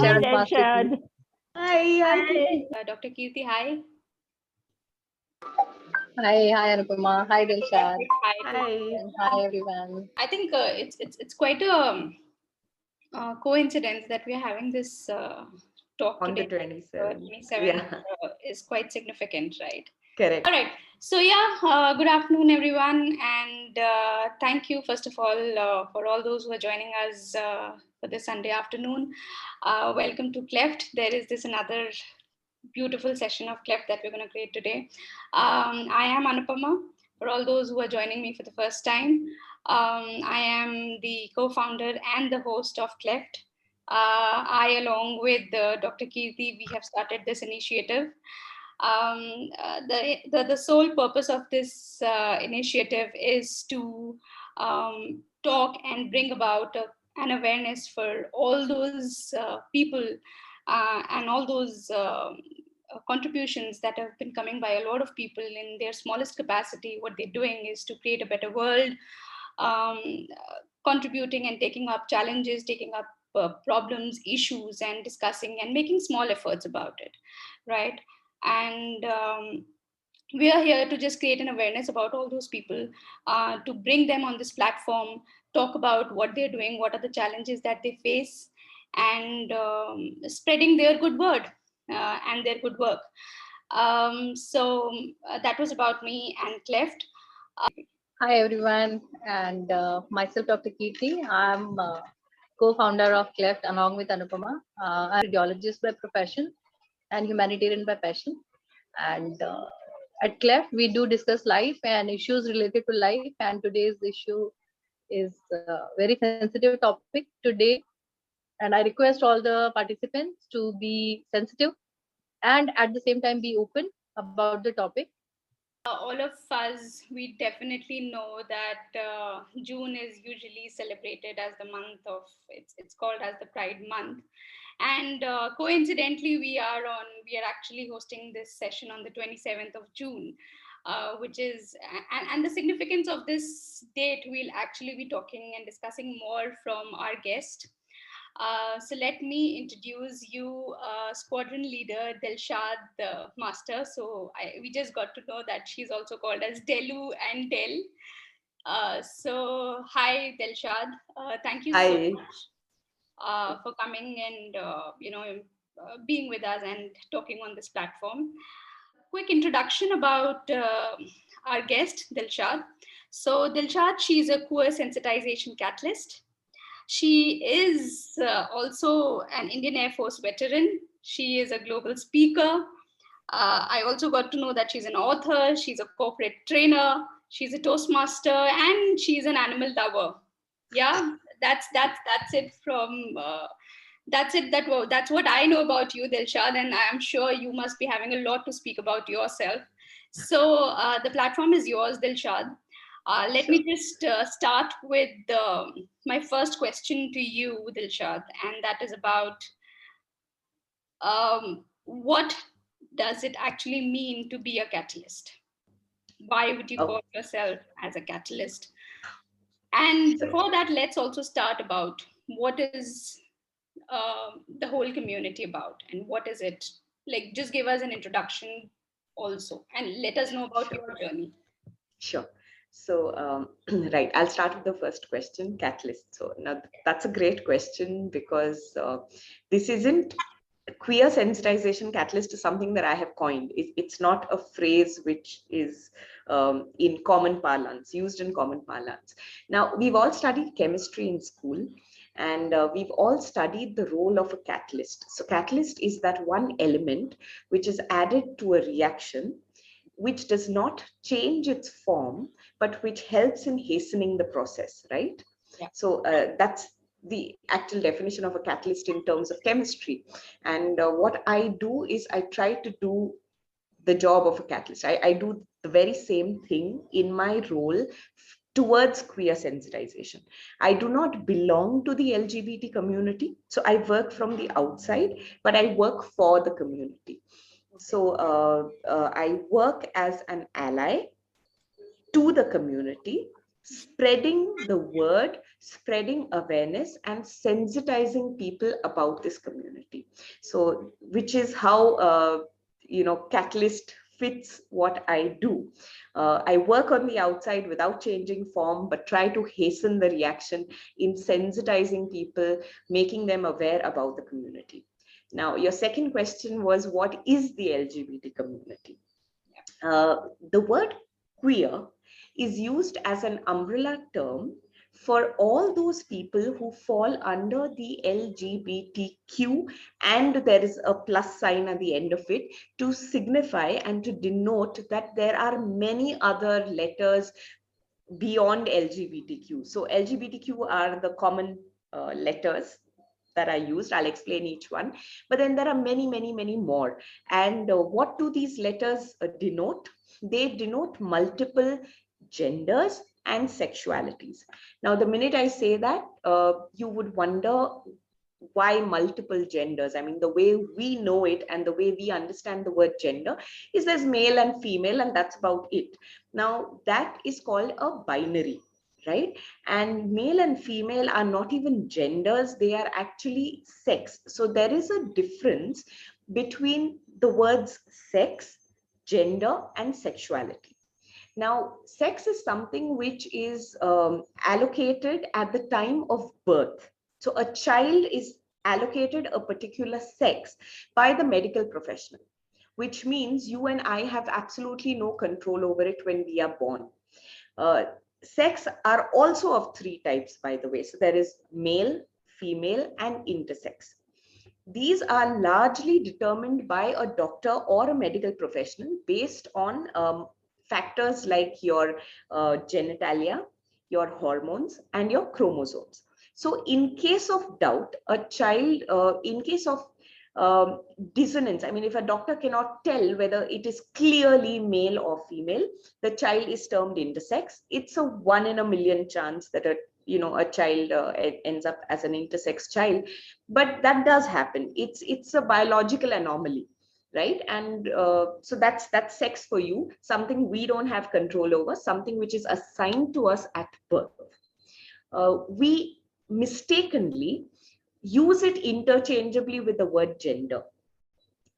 DELSHAD. DELSHAD. Hi. Dr. Kirti, hi. Hi, Anupama. Hi, DELSHAD. Hi. And hi, everyone. I think it's quite a coincidence that we are having this talk On the today. 27th. 27th Yeah. is quite significant, right? Correct. All right. So yeah, good afternoon, everyone, and thank you first of all for all those who are joining us for this Sunday afternoon. Welcome to Cleft. There is this another beautiful session of Cleft that we're going to create today. I am Anupama. For all those who are joining me for the first time, I am the co-founder and the host of Cleft. I, along with Dr. Kirti, we have started this initiative. The sole purpose of this initiative is to talk and bring about an awareness for all those people and all those contributions that have been coming by a lot of people in their smallest capacity. What they're doing is to create a better world, contributing and taking up challenges, taking up problems, issues, and discussing and making small efforts about it, right? And we are here to just create an awareness about all those people, to bring them on this platform, talk about what they're doing, what are the challenges that they face, and spreading their good word and their good work. So that was about me and Cleft. Hi, everyone. And myself, Dr. Kirti. I'm co-founder of Cleft along with Anupama. I'm a radiologist by profession and humanitarian by passion. And at Cleft, we do discuss life and issues related to life. And today's issue is a very sensitive topic today. And I request all the participants to be sensitive and at the same time be open about the topic. All of us, we definitely know that June is usually celebrated as the month of, it's called as the Pride Month. And coincidentally, we are actually hosting this session on the 27th of June, which is, and the significance of this date, we'll actually be talking and discussing more from our guest. So let me introduce you squadron leader DELSHAD Master. So we just got to know that she's also called as Delu and Del. So hi DELSHAD, thank you so much for coming and being with us and talking on this platform. Quick introduction about our guest DELSHAD. So DELSHAD, she's a queer sensitization catalyst. She is also an Indian Air Force veteran. She is a global speaker. I also got to know that she's an author, she's a corporate trainer, she's a Toastmaster, and she's an animal lover. Yeah, that's it from that's it. That's what I know about you, DELSHAD, and I'm sure you must be having a lot to speak about yourself. So the platform is yours, DELSHAD. Let me just start with my first question to you, DELSHAD, and that is about what does it actually mean to be a catalyst? Why would you call yourself as a catalyst? And before that, let's also start about what is the whole community about and what is it? Like, just give us an introduction also and let us know about your journey. Sure. So, right, I'll start with the first question, catalyst. So now that's a great question because this isn't queer sensitization catalyst is something that I have coined. It's not a phrase which is in common parlance, used in common parlance. Now, we've all studied chemistry in school and we've all studied the role of a catalyst. So catalyst is that one element which is added to a reaction which does not change its form, but which helps in hastening the process, right? Yeah. So that's the actual definition of a catalyst in terms of chemistry. And what I do is I try to do the job of a catalyst. I do the very same thing in my role towards queer sensitization. I do not belong to the LGBT community, so I work from the outside, but I work for the community. So I work as an ally to the community spreading the word, spreading awareness, and sensitizing people about this community. So, which is how, Catalyst fits what I do. I work on the outside without changing form, but try to hasten the reaction in sensitizing people, making them aware about the community. Now, your second question was, what is the LGBT community? The word queer is used as an umbrella term for all those people who fall under the LGBTQ, and there is a plus sign at the end of it to signify and to denote that there are many other letters beyond LGBTQ. So LGBTQ are the common letters that are used. I'll explain each one. But then there are many, many, many more. And what do these letters denote? They denote multiple genders and sexualities. Now, the minute I say that, you would wonder why multiple genders. I mean, the way we know it and the way we understand the word gender is there's male and female, and that's about it. Now, that is called a binary, right? And male and female are not even genders, they are actually sex. So there is a difference between the words sex, gender, and sexuality. Now, sex is something which is allocated at the time of birth. So a child is allocated a particular sex by the medical professional, which means you and I have absolutely no control over it when we are born. Uh, Sex are also of three types, by the way. So there is male, female, and intersex. These are largely determined by a doctor or a medical professional based on factors like your genitalia, your hormones, and your chromosomes. So in case of doubt, a child, in case of dissonance, I mean, if a doctor cannot tell whether it is clearly male or female, the child is termed intersex. It's a 1 in a million chance that a child ends up as an intersex child, but that does happen. It's a biological anomaly, right? And so that's sex for you, something we don't have control over, something which is assigned to us at birth. We mistakenly use it interchangeably with the word gender,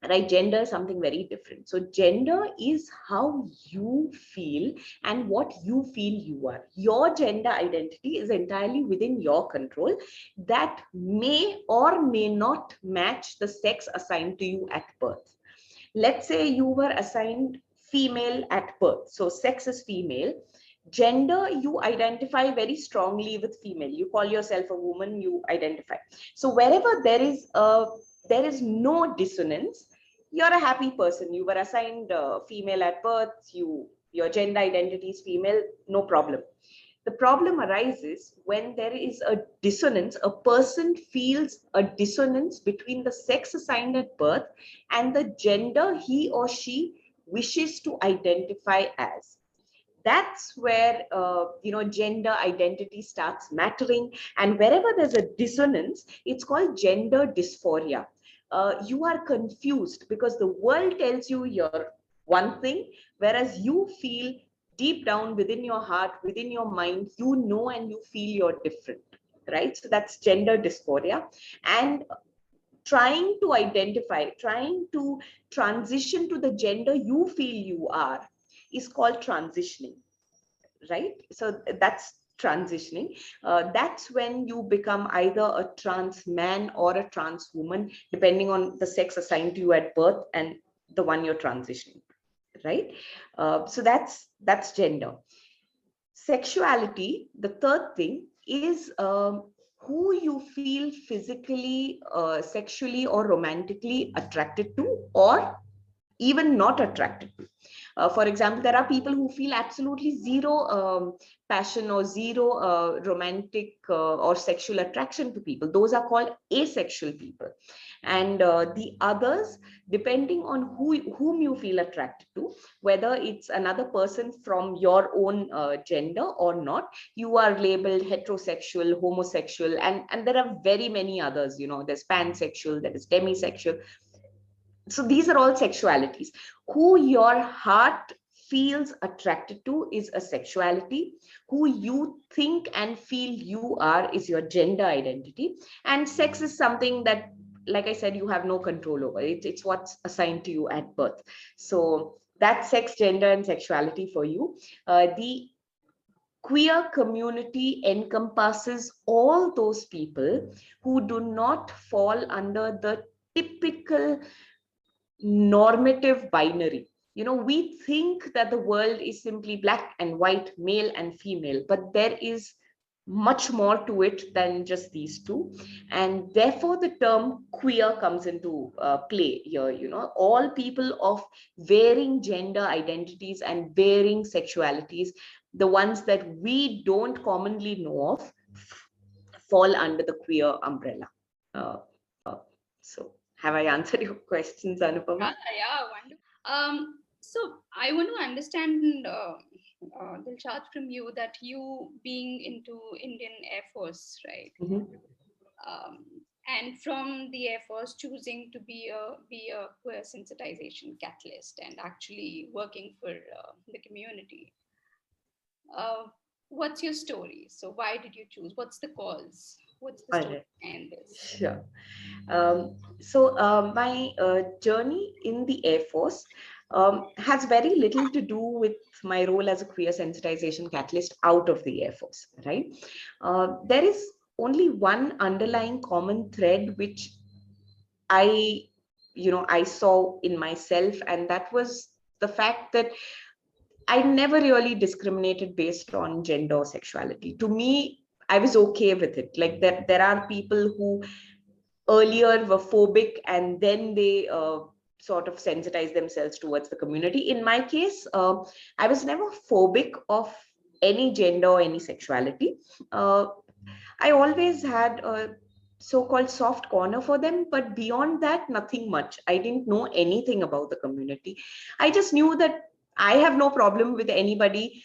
right? Gender is something very different. So gender is how you feel and what you feel you are. Your gender identity is entirely within your control. That may or may not match the sex assigned to you at birth. Let's say you were assigned female at birth, so sex is female. Gender, you identify very strongly with female. You call yourself a woman, you identify. So wherever there is no dissonance, you're a happy person. You were assigned female at birth, your gender identity is female, no problem. The problem arises when there is a dissonance. A person feels a dissonance between the sex assigned at birth and the gender he or she wishes to identify as. That's where gender identity starts mattering. And wherever there's a dissonance, it's called gender dysphoria. You are confused because the world tells you you're one thing, whereas you feel deep down within your heart, within your mind, you know, and you feel you're different, right? So that's gender dysphoria. And trying to identify, trying to transition to the gender you feel you are is called transitioning, right? So that's transitioning. That's when you become either a trans man or a trans woman, depending on the sex assigned to you at birth and the one you're transitioning, right? So that's gender. Sexuality, the third thing, is who you feel physically, sexually, or romantically attracted to, or even not attracted to. For example, there are people who feel absolutely zero passion or zero romantic or sexual attraction to people. Those are called asexual people. And the others, depending on whom you feel attracted to, whether it's another person from your own gender or not, you are labeled heterosexual, homosexual, and there are very many others. There's pansexual, there is demisexual. So these are all sexualities. Who your heart feels attracted to is a sexuality. Who you think and feel you are is your gender identity. And sex is something that, like I said, you have no control over. It's what's assigned to you at birth. So that's sex, gender, and sexuality for you. The queer community encompasses all those people who do not fall under the typical normative binary. We think that the world is simply black and white, male and female, but there is much more to it than just these two. And therefore, the term queer comes into play here. All people of varying gender identities and varying sexualities, the ones that we don't commonly know of, fall under the queer umbrella. Uh, so, have I answered your questions, Anupama? Yeah, wonderful. So I want to understand, Dilshad, from you that you being into Indian Air Force, right? Mhm. And from the Air Force choosing to be a queer sensitization catalyst and actually working for the community. Uh, what's your story? So why did you choose? What's the cause? What's the All story right. behind this? Sure. My journey in the Air Force has very little to do with my role as a queer sensitization catalyst out of the Air Force, right? There is only one underlying common thread which I, I saw in myself, and that was the fact that I never really discriminated based on gender or sexuality. To me, I was okay with it. Like there are people who earlier were phobic and then they sort of sensitize themselves towards the community. In my case, I was never phobic of any gender or any sexuality. Uh, I always had a so-called soft corner for them, but beyond that, nothing much. I didn't know anything about the community. I just knew that I have no problem with anybody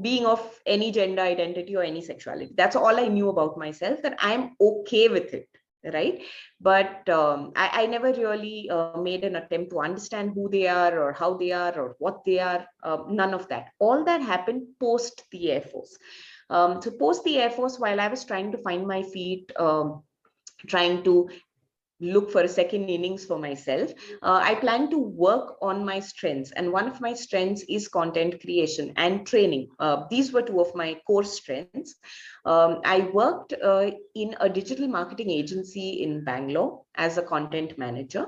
being of any gender identity or any sexuality. That's all I knew about myself, that I'm okay with it, right? But I never really made an attempt to understand who they are or how they are or what they are. None of that. All that happened post the Air Force. So post the Air Force, while I was trying to find my feet, trying to look for a second innings for myself, I plan to work on my strengths. And one of my strengths is content creation and training. These were two of my core strengths. I worked in a digital marketing agency in Bangalore as a content manager.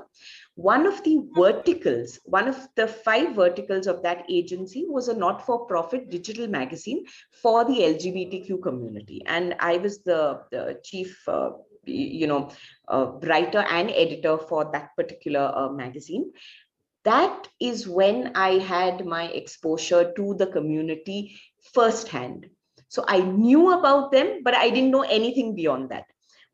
One of the verticals, one of the 5 verticals of that agency was a not-for-profit digital magazine for the LGBTQ community. And I was the chief, writer and editor for that particular magazine. That is when I had my exposure to the community firsthand. So I knew about them, but I didn't know anything beyond that.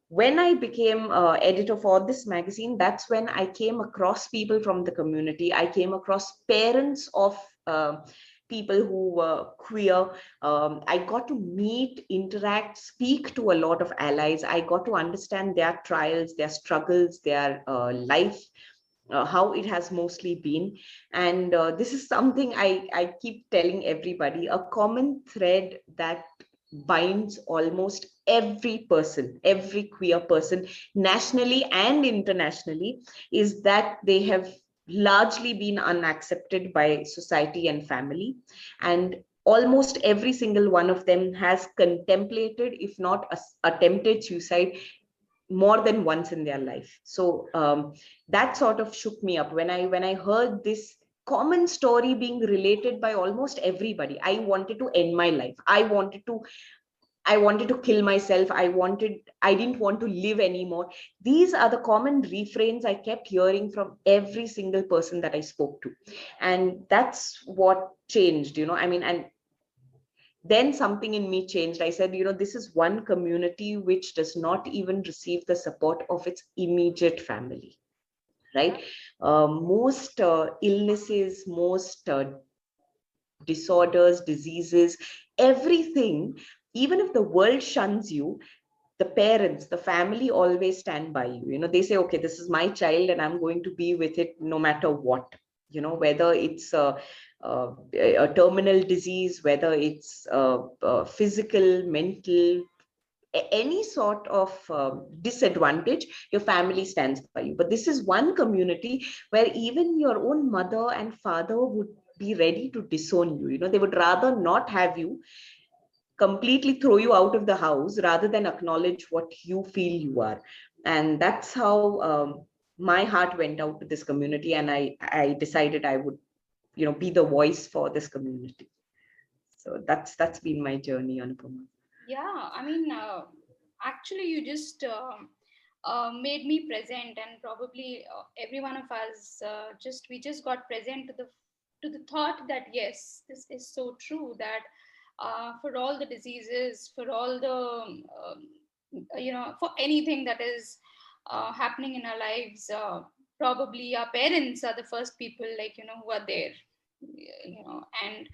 When I became editor for this magazine, that's when I came across people from the community. I came across parents of people who were queer. I got to meet, interact, speak to a lot of allies. I got to understand their trials, their struggles, their life, how it has mostly been. And this is something I keep telling everybody, a common thread that binds almost every person, every queer person, nationally and internationally, is that they have largely been unaccepted by society and family. And almost every single one of them has contemplated, if not attempted suicide more than once in their life. So that sort of shook me up when I heard this common story being related by almost everybody. I wanted to end my life. I wanted to kill myself. I didn't want to live anymore. These are the common refrains I kept hearing from every single person that I spoke to. And that's what changed, I mean, and then something in me changed. I said, this is one community which does not even receive the support of its immediate family, right? Most illnesses, most disorders, diseases, everything, even if the world shuns you, the parents, the family always stand by you. They say, okay, this is my child and I'm going to be with it no matter what, whether it's a terminal disease, whether it's physical, mental, any sort of disadvantage, your family stands by you. But this is one community where even your own mother and father would be ready to disown you. They would rather not have you, completely throw you out of the house, rather than acknowledge what you feel you are. And that's how my heart went out to this community, and I decided I would be the voice for this community. So that's been my journey, Anupama. Yeah, I mean, actually, you just made me present, and probably every one of us we just got present to the thought that yes, this is so true, that for all the diseases, for all the for anything that is happening in our lives, probably our parents are the first people, like, who are there, and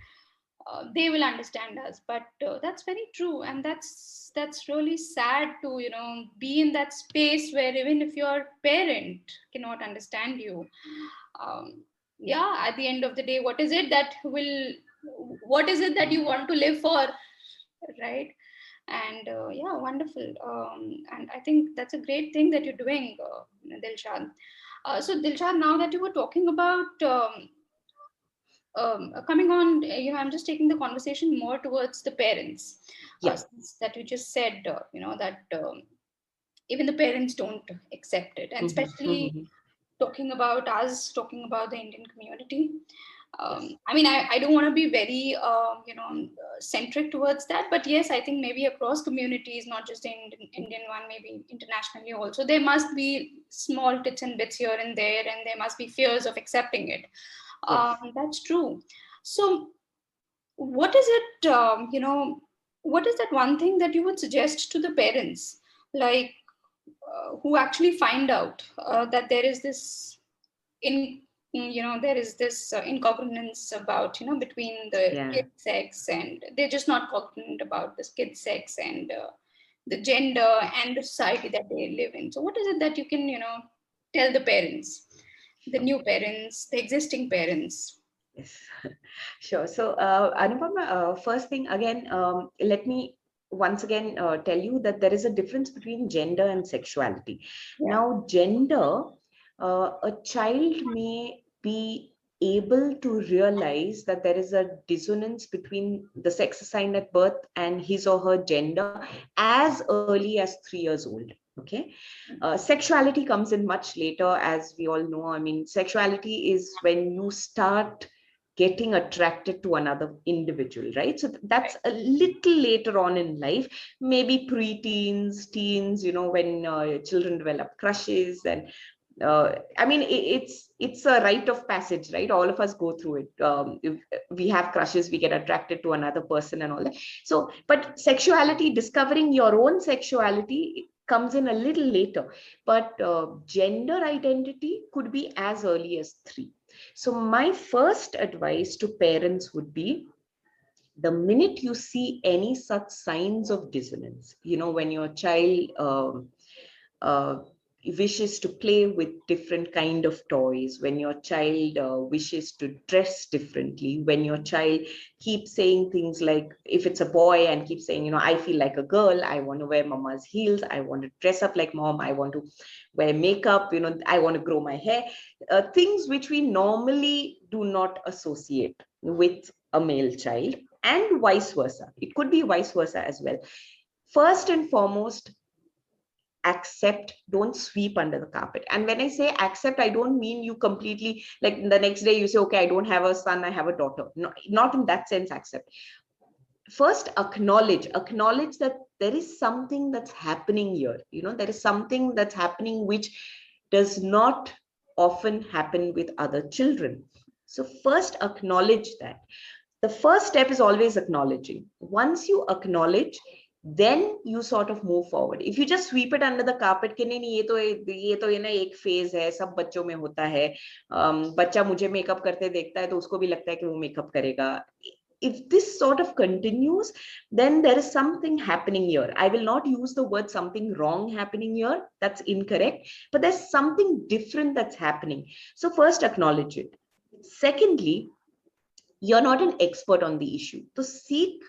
they will understand us. But that's very true, and that's really sad to be in that space where even if your parent cannot understand you, um, yeah, at the end of the day, what is it that you want to live for, right? And yeah, wonderful. And I think that's a great thing that you're doing, Dilshad. So Dilshad, now that you were talking about coming on, I'm just taking the conversation more towards the parents, Yeah. since that you just said, that even the parents don't accept it, and especially talking about the Indian community. Yes. I mean, I don't want to be very, centric towards that, but yes, I think maybe across communities, not just the Indian one, maybe internationally also, there must be small bits and bits here and there, and there must be fears of accepting it. Yes. That's true. So, what is it, what is that one thing that you would suggest to the parents, like, who actually find out that there is this in there is this incongruence about, between the Yeah. kid sex, and they're just not cognizant about this kid sex and the gender and the society that they live in. So what is it that you can, tell the parents, the Sure. new parents, the existing parents? Yes. Sure. So, Anupama, first thing again, let me once again tell you that there is a difference between gender and sexuality. Yeah. Now, gender, a child may be able to realize that there is a dissonance between the sex assigned at birth and his or her gender as early as 3 years old. Okay. Sexuality comes in much later, as we all know. I mean, sexuality is when you start getting attracted to another individual, right? So that's a little later on in life, maybe pre-teens, teens, when children develop crushes. And I mean, it's a rite of passage, right? All of us go through it. If we have crushes, we get attracted to another person and all that. So, but sexuality, discovering your own sexuality, comes in a little later. But gender identity could be as early as 3. So my first advice to parents would be, the minute you see any such signs of dissonance, when your child uh, wishes to play with different kind of toys, when your child wishes to dress differently, when your child keeps saying things like, if it's a boy, and keeps saying, I feel like a girl, I want to wear mama's heels, I want to dress up like mom, I want to wear makeup, I want to grow my hair, things which we normally do not associate with a male child, and vice versa. It could be vice versa as well. First and foremost, accept, don't sweep under the carpet. And when I say accept, I don't mean you completely, like the next day you say, okay, I don't have a son, I have a daughter. No, not in that sense. Accept. First, acknowledge that there is something that's happening here. There is something that's happening which does not often happen with other children. So first, acknowledge that. The first step is always acknowledging. Once you acknowledge, then you sort of move forward. If you just sweep it under the carpet कि नहीं ये तो ना एक phase है, सब बच्चों में होता है, बच्चा मुझे मेकअप करते देखता है तो उसको भी लगता है कि वो मेकअप करेगा. If this sort of continues, then there is something happening here. I will not use the word something wrong happening here. That's incorrect. But there's something different that's happening. So first, acknowledge it. Secondly, you're not an expert on the issue. So seek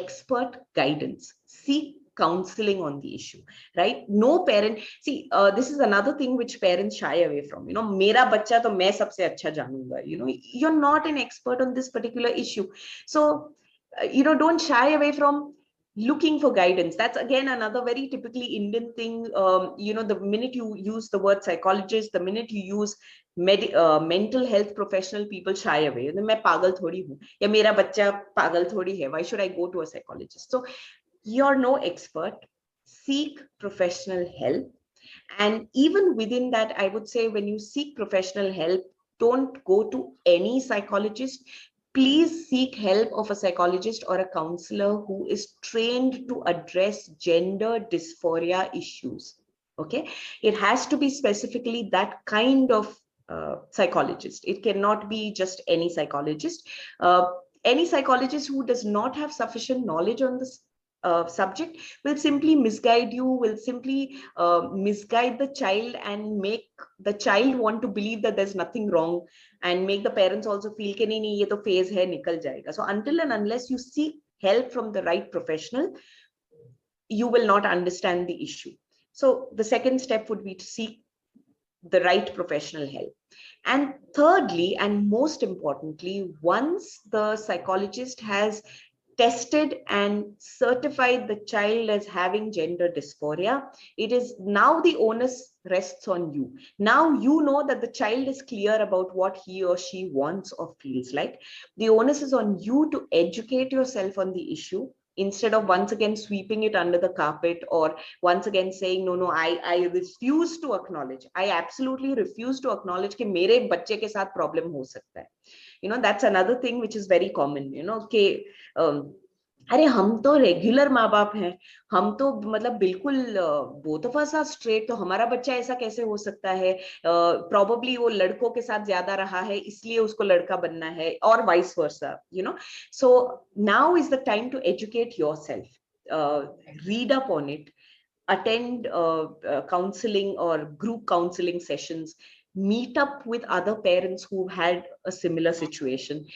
expert guidance, seek counseling on the issue, right? No parent, see, this is another thing which parents shy away from. Mera bacha to main sabse acha janunga. You're not an expert on this particular issue. So, don't shy away from looking for guidance. That's again another very typically Indian thing. The minute you use the word psychologist, the minute you use mental health professional, people shy away. मैं पागल थोड़ी हूँ या मेरा बच्चा पागल थोड़ी है. Why should I go to a psychologist? So you're no expert. Seek professional help. And even within that, I would say when you seek professional help, don't go to any psychologist. Please seek help of a psychologist or a counselor who is trained to address gender dysphoria issues. Okay, it has to be specifically that kind of psychologist. It cannot be just any psychologist. Any psychologist who does not have sufficient knowledge on this subject will simply misguide you, will simply misguide the child and make the child want to believe that there's nothing wrong, and make the parents also feel कि नहीं ये तो phase है निकल जाएगा. So until and unless you seek help from the right professional, you will not understand the issue. So the second step would be to seek the right professional help. And thirdly, and most importantly, once the psychologist has tested and certified the child as having gender dysphoria, it is now the onus rests on you. Now you know that the child is clear about what he or she wants or feels like. The onus is on you to educate yourself on the issue, instead of once again sweeping it under the carpet, or once again saying, no, I refuse to acknowledge. I absolutely refuse to acknowledge कि मेरे बच्चे के साथ problem हो सकता है. That's another thing which is very common, कि अरे हम तो रेगुलर माँ बाप हैं, हम तो मतलब बिल्कुल both of us are straight, तो हमारा बच्चा ऐसा कैसे हो सकता है? प्रॉबेबली वो लड़कों के साथ ज्यादा रहा है इसलिए उसको लड़का बनना है, और vice versa. So now is the time to educate yourself, read up on it, attend counseling or group counseling sessions, meet up with other parents who've had a similar situation.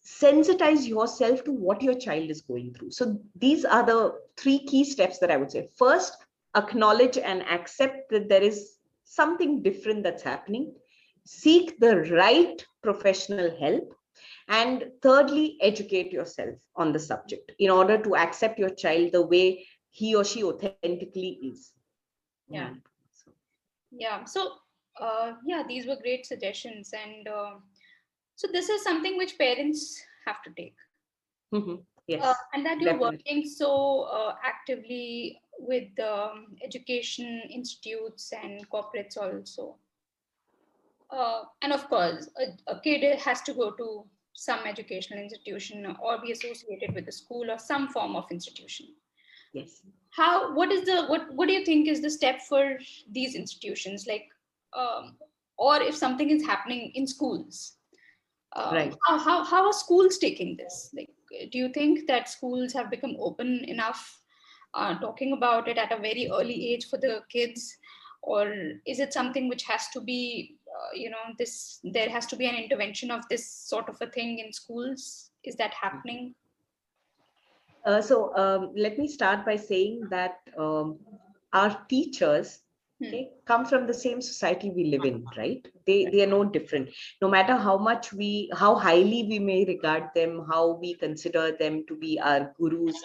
Sensitize yourself to what your child is going through. So these are the 3 key steps that I would say. First, acknowledge and accept that there is something different that's happening. Seek the right professional help. And thirdly, educate yourself on the subject in order to accept your child the way he or she authentically is. Yeah. So these were great suggestions. And so this is something which parents have to take. Mm-hmm. Yes. And that you're definitely. working so actively with education institutes and corporates also. And of course, a kid has to go to some educational institution or be associated with a school or some form of institution. Yes. What do you think is the step for these institutions? Like, or if something is happening in schools, right. How are schools taking this? Like, do you think that schools have become open enough, talking about it at a very early age for the kids, or is it something which has to be, there has to be an intervention of this sort of a thing in schools? Is that happening? So let me start by saying that our teachers come from the same society we live in, right? They are no different. No matter how highly we may regard them, how we consider them to be our gurus,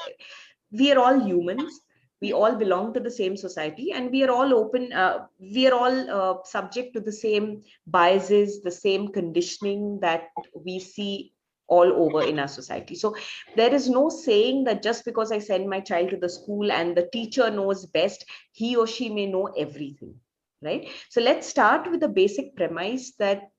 we are all humans. We all belong to the same society, and we are all open. We are all subject to the same biases, the same conditioning that we see all over in our society. So there is no saying that just because I send my child to the school and the teacher knows best, he or she may know everything, right? So let's start with the basic premise that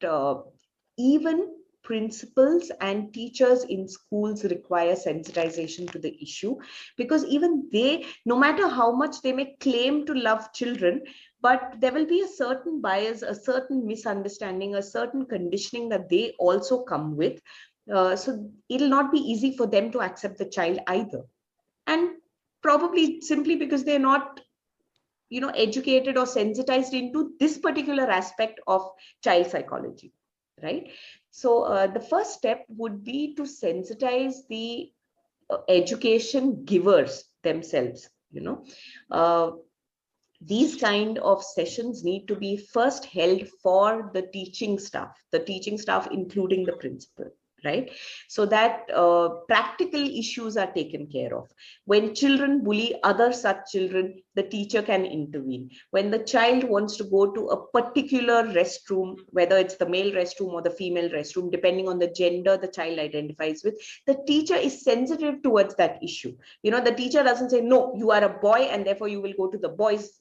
even principals and teachers in schools require sensitization to the issue, because even they, no matter how much they may claim to love children, but there will be a certain bias, a certain misunderstanding, a certain conditioning that they also come with. So it'll not be easy for them to accept the child either. And probably simply because they're not, educated or sensitized into this particular aspect of child psychology, right? So the first step would be to sensitize the education givers themselves. These kind of sessions need to be first held for the teaching staff including the principal, right? So that practical issues are taken care of. When children bully other such children, the teacher can intervene. When the child wants to go to a particular restroom, whether it's the male restroom or the female restroom, depending on the gender the child identifies with, the teacher is sensitive towards that issue. The teacher doesn't say, no, you are a boy and therefore you will go to the boys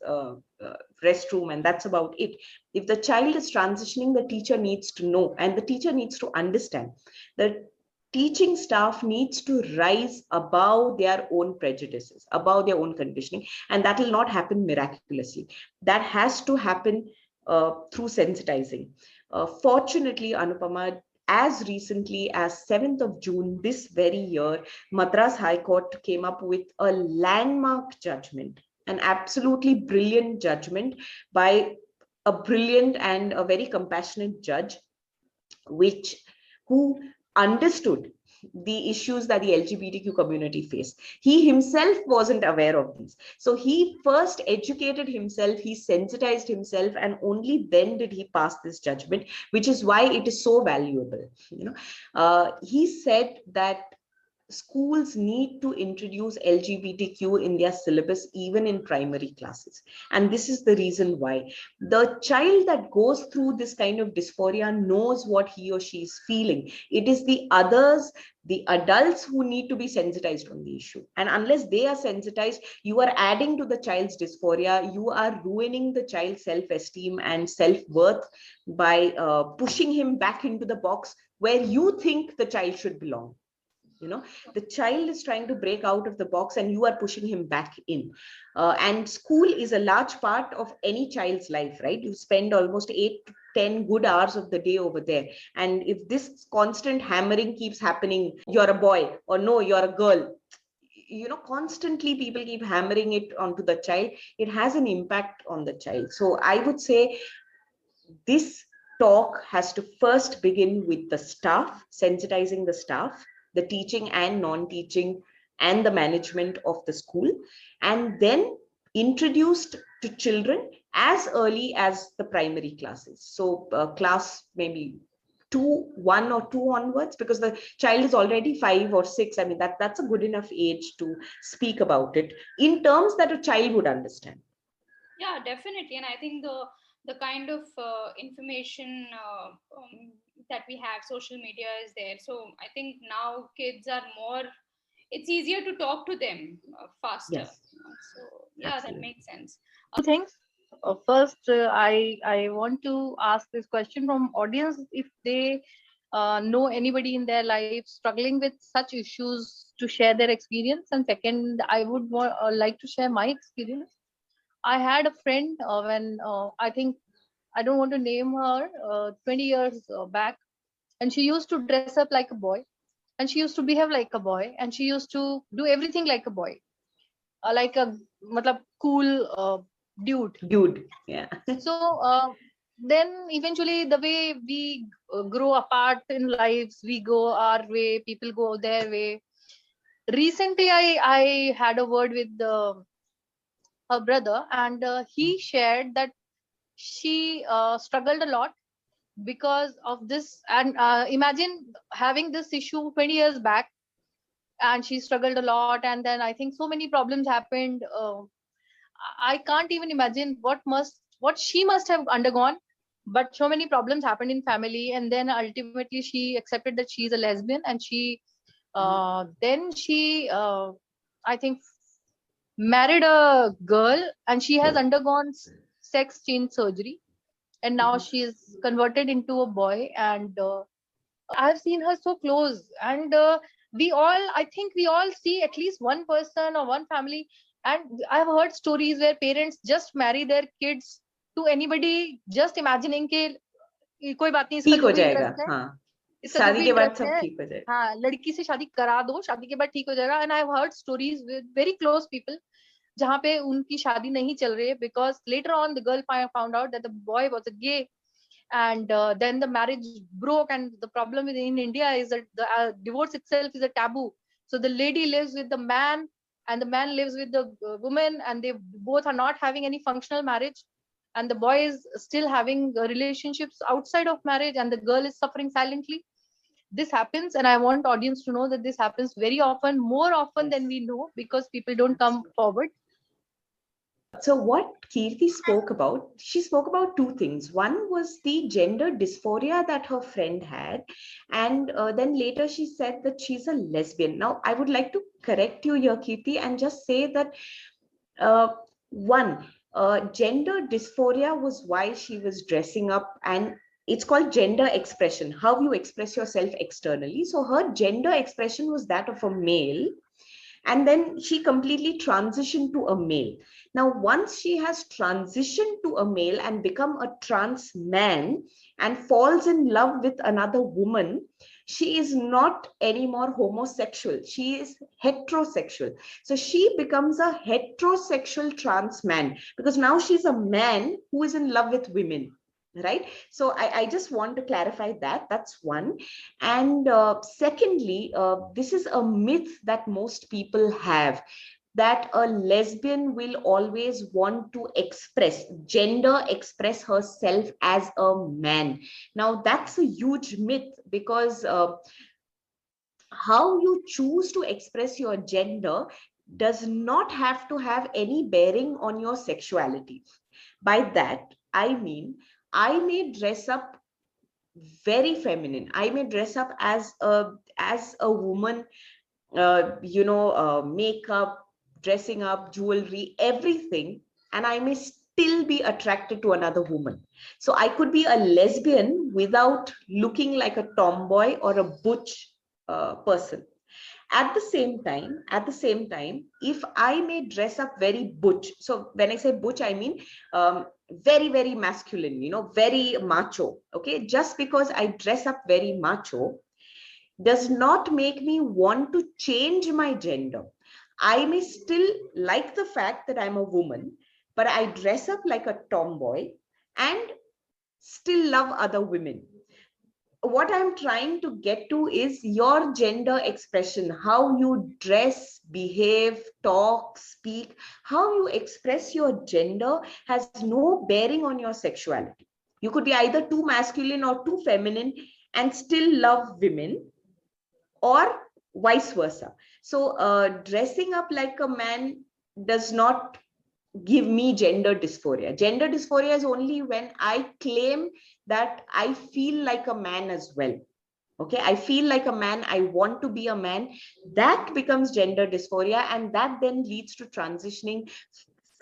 restroom and that's about it. If the child is transitioning, the teacher needs to know and the teacher needs to understand. The teaching staff needs to rise above their own prejudices, above their own conditioning, and that will not happen miraculously. That has to happen through sensitizing. Fortunately, Anupama, as recently as 7th of June this very year, Madras High Court came up with a landmark judgment, an absolutely brilliant judgment by a brilliant and a very compassionate judge, who understood the issues that the LGBTQ community faced. He himself wasn't aware of these. So he first educated himself, he sensitized himself, and only then did he pass this judgment, which is why it is so valuable. He said that schools need to introduce LGBTQ in their syllabus, even in primary classes. And this is the reason why. The child that goes through this kind of dysphoria knows what he or she is feeling. It is the others, the adults, who need to be sensitized on the issue. And unless they are sensitized, you are adding to the child's dysphoria. You are ruining the child's self-esteem and self-worth by pushing him back into the box where you think the child should belong. The child is trying to break out of the box and you are pushing him back in. And school is a large part of any child's life, right? You spend almost 8 to 10 good hours of the day over there. And if this constant hammering keeps happening, you're a boy, or no, you're a girl, constantly people keep hammering it onto the child, it has an impact on the child. So I would say this talk has to first begin with the staff, sensitizing the staff, the teaching and non-teaching, and the management of the school, and then introduced to children as early as the primary classes. So class maybe 1 or 2 onwards, because the child is already 5 or 6. I mean, that's a good enough age to speak about it in terms that a child would understand. Yeah, definitely. And I think the kind of information that we have, social media is there. So I think now kids are more, it's easier to talk to them faster. Yes. So yeah, Absolutely. that makes sense. Two things. First, I want to ask this question from audience, if they know anybody in their life struggling with such issues, to share their experience. And second, I would like to share my experience. I had a friend when I think, I don't want to name her, 20 years back, and she used to dress up like a boy, and she used to behave like a boy, and she used to do everything like a boy, like a cool dude. Yeah. So then eventually, the way we grow apart in lives, we go our way, people go their way. Recently, I had a word with her brother, and he shared that she struggled a lot because of this. And imagine having this issue 20 years back, and she struggled a lot, and then I think so many problems happened. I can't even imagine what she must have undergone. But so many problems happened in family, and then ultimately she accepted that she's a lesbian, and she then she I think married a girl, and she has undergone sex change surgery, and now she is converted into a boy. And I've seen her so close, and I think we all see at least one person or one family. And I've heard stories where parents just marry their kids to anybody, just imagining कि कोई बात नहीं, इसका ठीक जो हो भी जाएगा. इंटरेस्ट है, हाँ. इसका जो शादी भी के बाद इंटरेस्ट सब है, ठीक हो जाएगा. हाँ, लड़की से शादी करा दो, शादी के बाद ठीक हो जाएगा. And I've heard stories with very close people जहाँ पे उनकी शादी नहीं चल रही है because later on the girl found out that the boy was a gay. and then the marriage broke. And the problem in India is that the divorce itself is a taboo. So the lady lives with the man and the man lives with the woman, and they both are not having any functional marriage, and the boy is still having relationships outside of marriage, and the girl is suffering silently. This happens, and I want audience to know that this happens very often, more often than Yes. we know, because people don't come forward. So what Kirti spoke about, she spoke about two things. One was the gender dysphoria that her friend had, and then later she said that she's a lesbian. Now, I would like to correct you here, Kirti, and just say that uh, one, gender dysphoria was why she was dressing up, and it's called gender expression, how you express yourself externally. So her gender expression was that of a male, and then she completely transitioned to a male. Now, once she has transitioned to a male and become a trans man and falls in love with another woman, she is not anymore homosexual. She is heterosexual. So she becomes a heterosexual trans man because now she's a man who is in love with women. Right. So I just want to clarify that. That's one. And secondly, this is a myth that most people have, that a lesbian will always want to express herself as a man. Now, that's a huge myth because how you choose to express your gender does not have to have any bearing on your sexuality. By that, I mean, I may dress up very feminine. I may dress up as a woman, makeup, dressing up, jewelry, everything, and I may still be attracted to another woman. So I could be a lesbian without looking like a tomboy or a butch person. At the same time, if I may dress up very butch, so when I say butch, I mean very, very masculine, very macho. Okay, just because I dress up very macho does not make me want to change my gender. I may still like the fact that I'm a woman, but I dress up like a tomboy and still love other women. What I'm trying to get to is your gender expression, how you dress, behave, talk, speak, how you express your gender has no bearing on your sexuality. You could be either too masculine or too feminine and still love women, or vice versa. So, dressing up like a man does not give me gender dysphoria. Gender dysphoria is only when I claim that I feel like a man as well. Okay, I feel like a man, I want to be a man. That becomes gender dysphoria, and that then leads to transitioning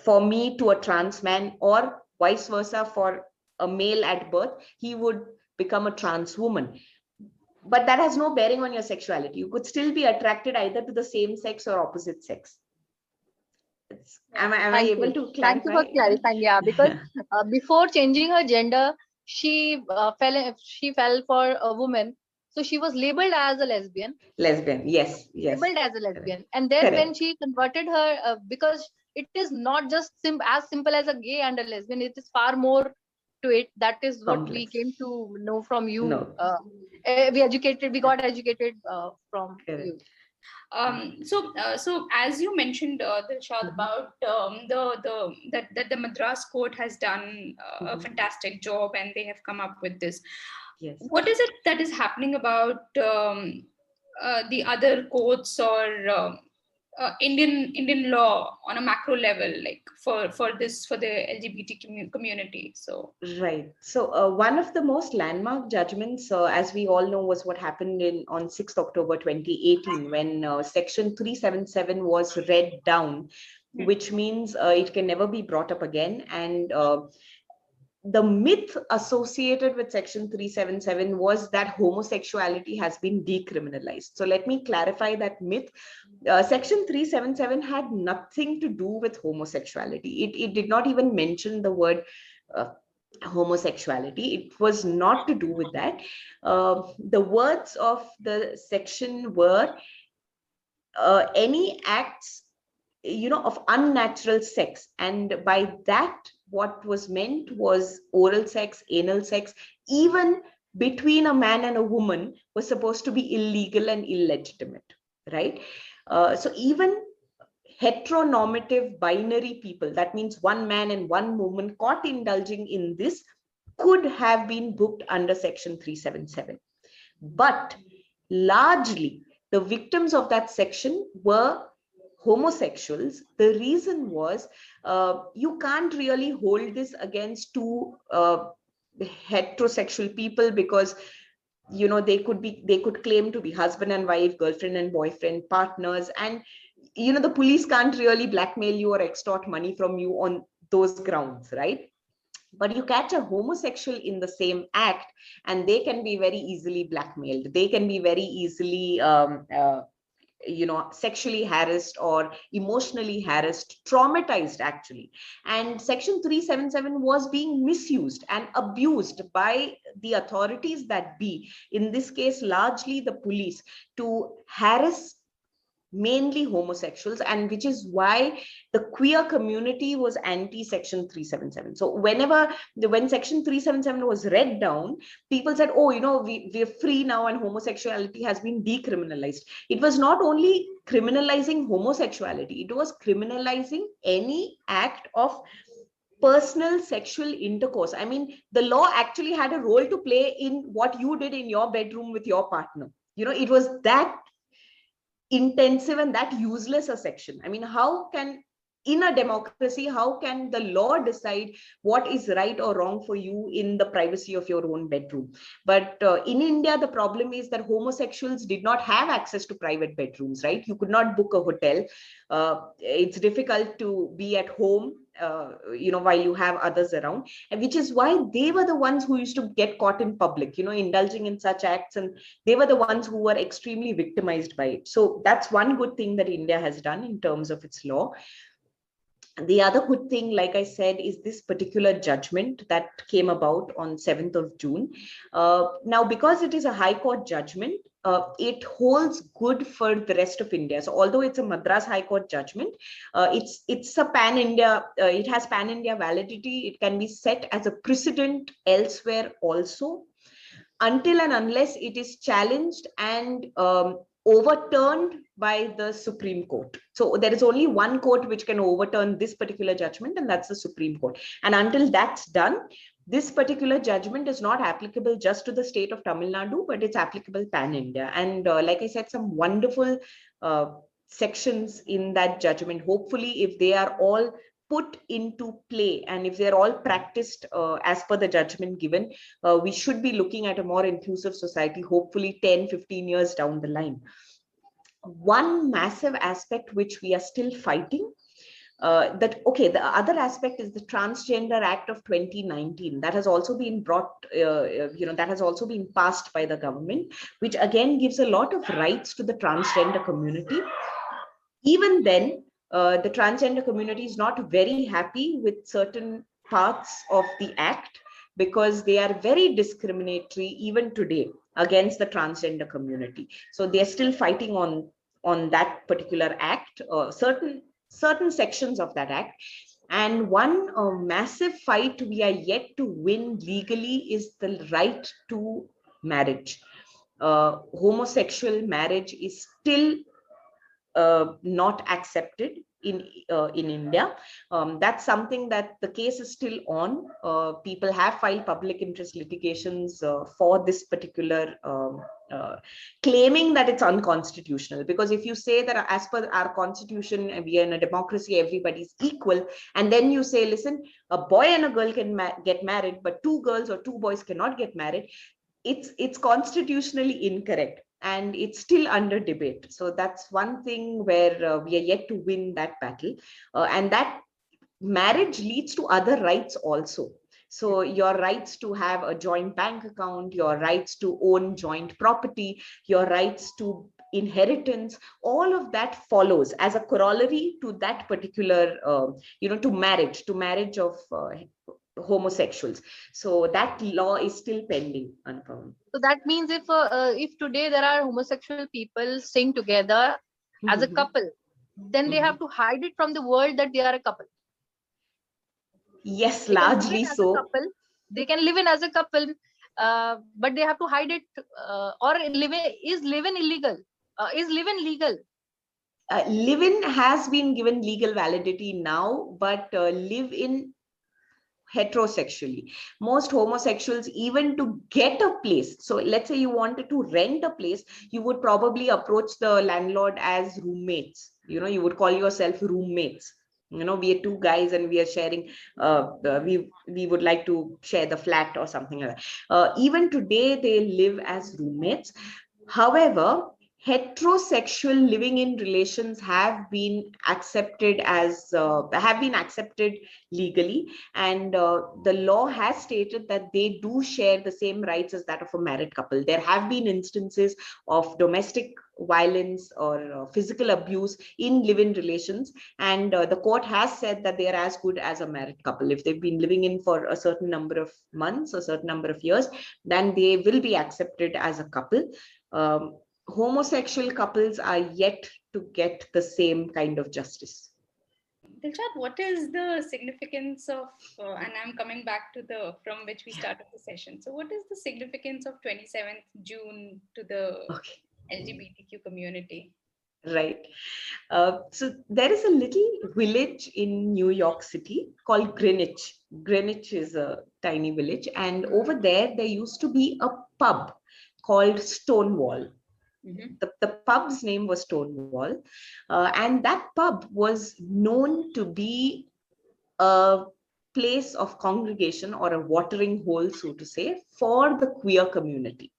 for me to a trans man, or vice versa. For a male at birth, he would become a trans woman. But that has no bearing on your sexuality. You could still be attracted either to the same sex or opposite sex. Am I Thank able you. to Thank you clarify? for clarifying. Yeah, because before changing her gender, she fell for a woman, so she was labeled as a lesbian. Lesbian, yes, yes. Labeled as a Correct. lesbian, and then when Correct. she converted her, because it is not just as simple as a gay and a lesbian. It is far more to it. That is what we Complex. came to know from you. No. We got educated from Correct. you. So as you mentioned, Dilshad, Mhm. about that the Madras court has done a Mhm. fantastic job, and they have come up with this. Yes. What is it that is happening about the other courts or Indian law on a macro level, like for the LGBT community? So Right. So one of the most landmark judgments, as we all know, was what happened on 6th October 2018 when Section 377 was read down, which means it can never be brought up again. And the myth associated with Section 377 was that homosexuality has been decriminalized. So let me clarify that myth. Section 377 had nothing to do with homosexuality. It did not even mention the word uh, homosexuality. It was not to do with that. The words of the section were any acts of unnatural sex, and by that what was meant was oral sex, anal sex, even between a man and a woman was supposed to be illegal and illegitimate, right? So even heteronormative binary people, that means one man and one woman caught indulging in this, could have been booked under section 377. But largely the victims of that section were homosexuals. The reason was, you can't really hold this against two heterosexual people, because they could claim to be husband and wife, girlfriend and boyfriend, partners, and the police can't really blackmail you or extort money from you on those grounds, right? But you catch a homosexual in the same act and they can be very easily blackmailed, they can be very easily sexually harassed or emotionally harassed, traumatized actually. And section 377 was being misused and abused by the authorities that be, in this case largely the police, to harass mainly homosexuals, and which is why the queer community was anti section 377. So when section 377 was read down, people said, oh, we're free now and homosexuality has been decriminalized. It was not only criminalizing homosexuality, it was criminalizing any act of personal sexual intercourse. I mean, the law actually had a role to play in what you did in your bedroom with your partner. It was that intensive and that useless a section. I mean, how can, in a democracy, how can the law decide what is right or wrong for you in the privacy of your own bedroom? But in India, the problem is that homosexuals did not have access to private bedrooms, right? You could not book a hotel. It's difficult to be at home while you have others around, and which is why they were the ones who used to get caught in public, indulging in such acts, and they were the ones who were extremely victimized by it. So that's one good thing that India has done in terms of its law. The other good thing, like I said, is this particular judgment that came about on 7th of June. Now, because it is a High Court judgment, it holds good for the rest of India. So although it's a Madras High Court judgment, it's a pan-India, it has pan-India validity. It can be set as a precedent elsewhere also, until and unless it is challenged and overturned by the Supreme Court. So there is only one court which can overturn this particular judgment, and that's the Supreme Court. And until that's done, this particular judgment is not applicable just to the state of Tamil Nadu, but it's applicable pan-India. And like I said, some wonderful sections in that judgment. Hopefully, if they are all put into play and if they're all practiced as per the judgment given, we should be looking at a more inclusive society, hopefully 10-15 years down the line. One massive aspect which we are still fighting, the other aspect is the Transgender Act of 2019 that has also been brought, that has also been passed by the government, which again gives a lot of rights to the transgender community. Even then, the transgender community is not very happy with certain parts of the act, because they are very discriminatory even today against the transgender community. So they're still fighting on that particular act, certain sections of that act. And one massive fight we are yet to win legally is the right to marriage. Homosexual marriage is still not accepted in India. That's something that the case is still on. People have filed public interest litigations for this particular claiming that it's unconstitutional. Because if you say that as per our constitution, we are in a democracy, everybody's equal, and then you say, listen, a boy and a girl can get married, but two girls or two boys cannot get married, it's constitutionally incorrect. And it's still under debate. So that's one thing where we are yet to win that battle. And that marriage leads to other rights also. So your rights to have a joint bank account, your rights to own joint property, your rights to inheritance, all of that follows as a corollary to that particular, to marriage of homosexuals. So that law is still pending, Anupam. So that means if today there are homosexual people staying together as a couple, then they have to hide it from the world that they are a couple. Yes, They can live largely in as a so. couple. They can live in as a couple, but they have to hide it. Or live in illegal? Is live-in legal? Live-in has been given legal validity now, but live-in heterosexually. Most homosexuals, even to get a place, so let's say you wanted to rent a place, you would probably approach the landlord as roommates. You would call yourself roommates. We are two guys and we are sharing, we would like to share the flat or something like that. Even today, they live as roommates. However, heterosexual living in relations have been accepted legally, and the law has stated that they do share the same rights as that of a married couple. There have been instances of domestic violence or physical abuse in live-in relations, and the court has said that they are as good as a married couple. If they've been living in for a certain number of months, a certain number of years, then they will be accepted as a couple. Homosexual couples are yet to get the same kind of justice. Dilshad, what is the significance of, and I'm coming back to the from which we started the session. So, what is the significance of 27th June to the Okay, LGBTQ community? right. So there is a little village in New York City called Greenwich. Greenwich is a tiny village, and over there used to be a pub called Stonewall. The pub's name was Stonewall, and that pub was known to be a place of congregation or a watering hole, so to say, for the queer community.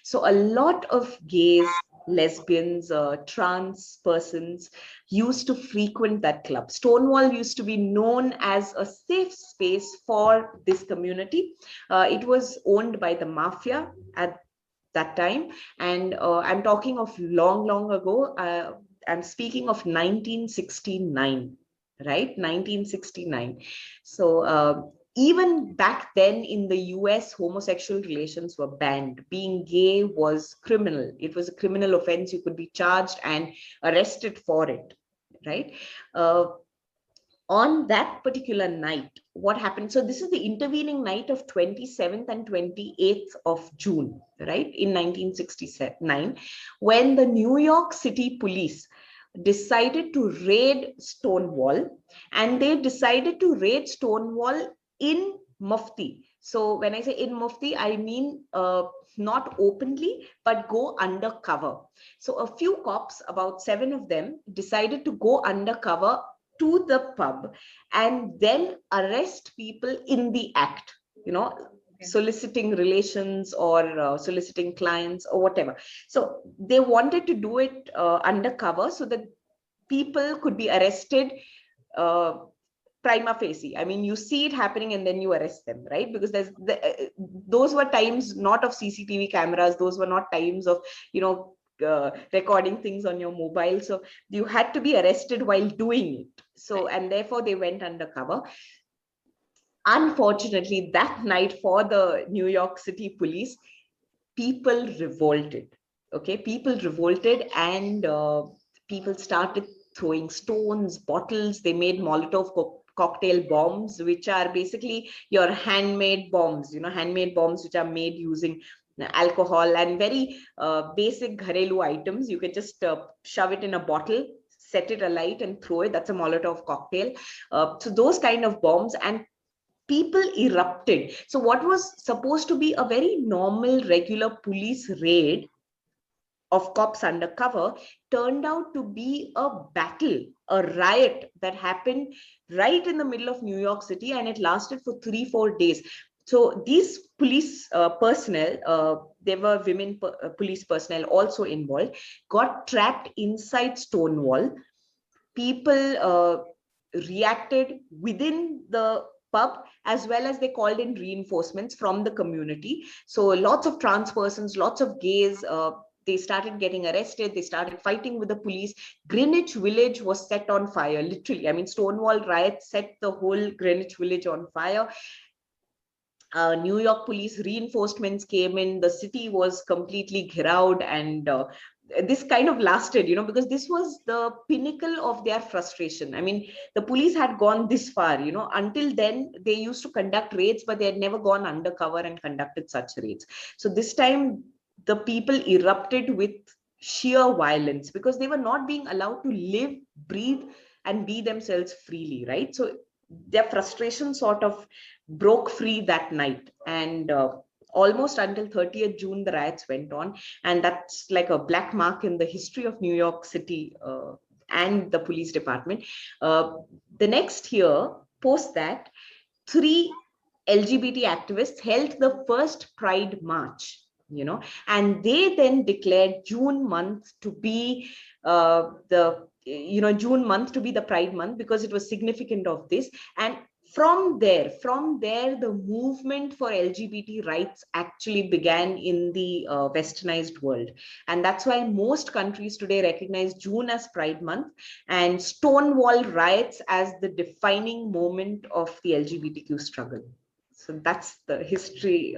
So a lot of gays, lesbians, trans persons used to frequent that club. Stonewall used to be known as a safe space for this community. It was owned by the mafia at that time, and I'm talking of long ago. I'm speaking of 1969, right? 1969. So even back then in the US, homosexual relations were banned. Being gay was criminal. It was a criminal offense. You could be charged and arrested for it, right? On that particular night, what happened? So this is the intervening night of 27th and 28th of June, right, in 1969, when the New York City police decided to raid Stonewall, and they decided to raid Stonewall in Mufti. So when I say in Mufti, I mean not openly, but go undercover. So a few cops, about 7 of them, decided to go undercover to the pub and then arrest people in the act, soliciting relations or soliciting clients or whatever. So they wanted to do it undercover so that people could be arrested prima facie. I mean, you see it happening and then you arrest them, right? Because those were times not of CCTV cameras. Those were not times of, recording things on your mobile. So you had to be arrested while doing it. So, and therefore they went undercover. Unfortunately, that night for the New York City police, people revolted. Okay, people revolted, and people started throwing stones, bottles. They made Molotov cocktail bombs, which are basically your handmade bombs, handmade bombs which are made using alcohol and very basic gharelu items. You can just shove it in a bottle, set it alight and throw it. That's a Molotov cocktail. So those kind of bombs, and people erupted. So what was supposed to be a very normal, regular police raid of cops undercover turned out to be a battle, a riot that happened right in the middle of New York City, and it lasted for 3-4 days. So these police personnel, there were women police personnel also involved, got trapped inside Stonewall. People reacted within the pub, as well as they called in reinforcements from the community. So lots of trans persons, lots of gays, they started getting arrested. They started fighting with the police. Greenwich Village was set on fire, literally. I mean, Stonewall riot set the whole Greenwich Village on fire. New York police reinforcements came in. The city was completely ghiraud, and this kind of lasted, because this was the pinnacle of their frustration. I mean, the police had gone this far, until then they used to conduct raids, but they had never gone undercover and conducted such raids. So this time the people erupted with sheer violence because they were not being allowed to live, breathe, and be themselves freely, right? So their frustration sort of broke free that night. And almost until 30th June, the riots went on. And that's like a black mark in the history of New York City and the police department. The next year, post that, 3 LGBT activists held the first Pride March, and they then declared June month to be June month to be the Pride month because it was significant of this. And from there, the movement for LGBT rights actually began in the westernized world. And that's why most countries today recognize June as Pride month and Stonewall riots as the defining moment of the LGBTQ struggle. So that's the history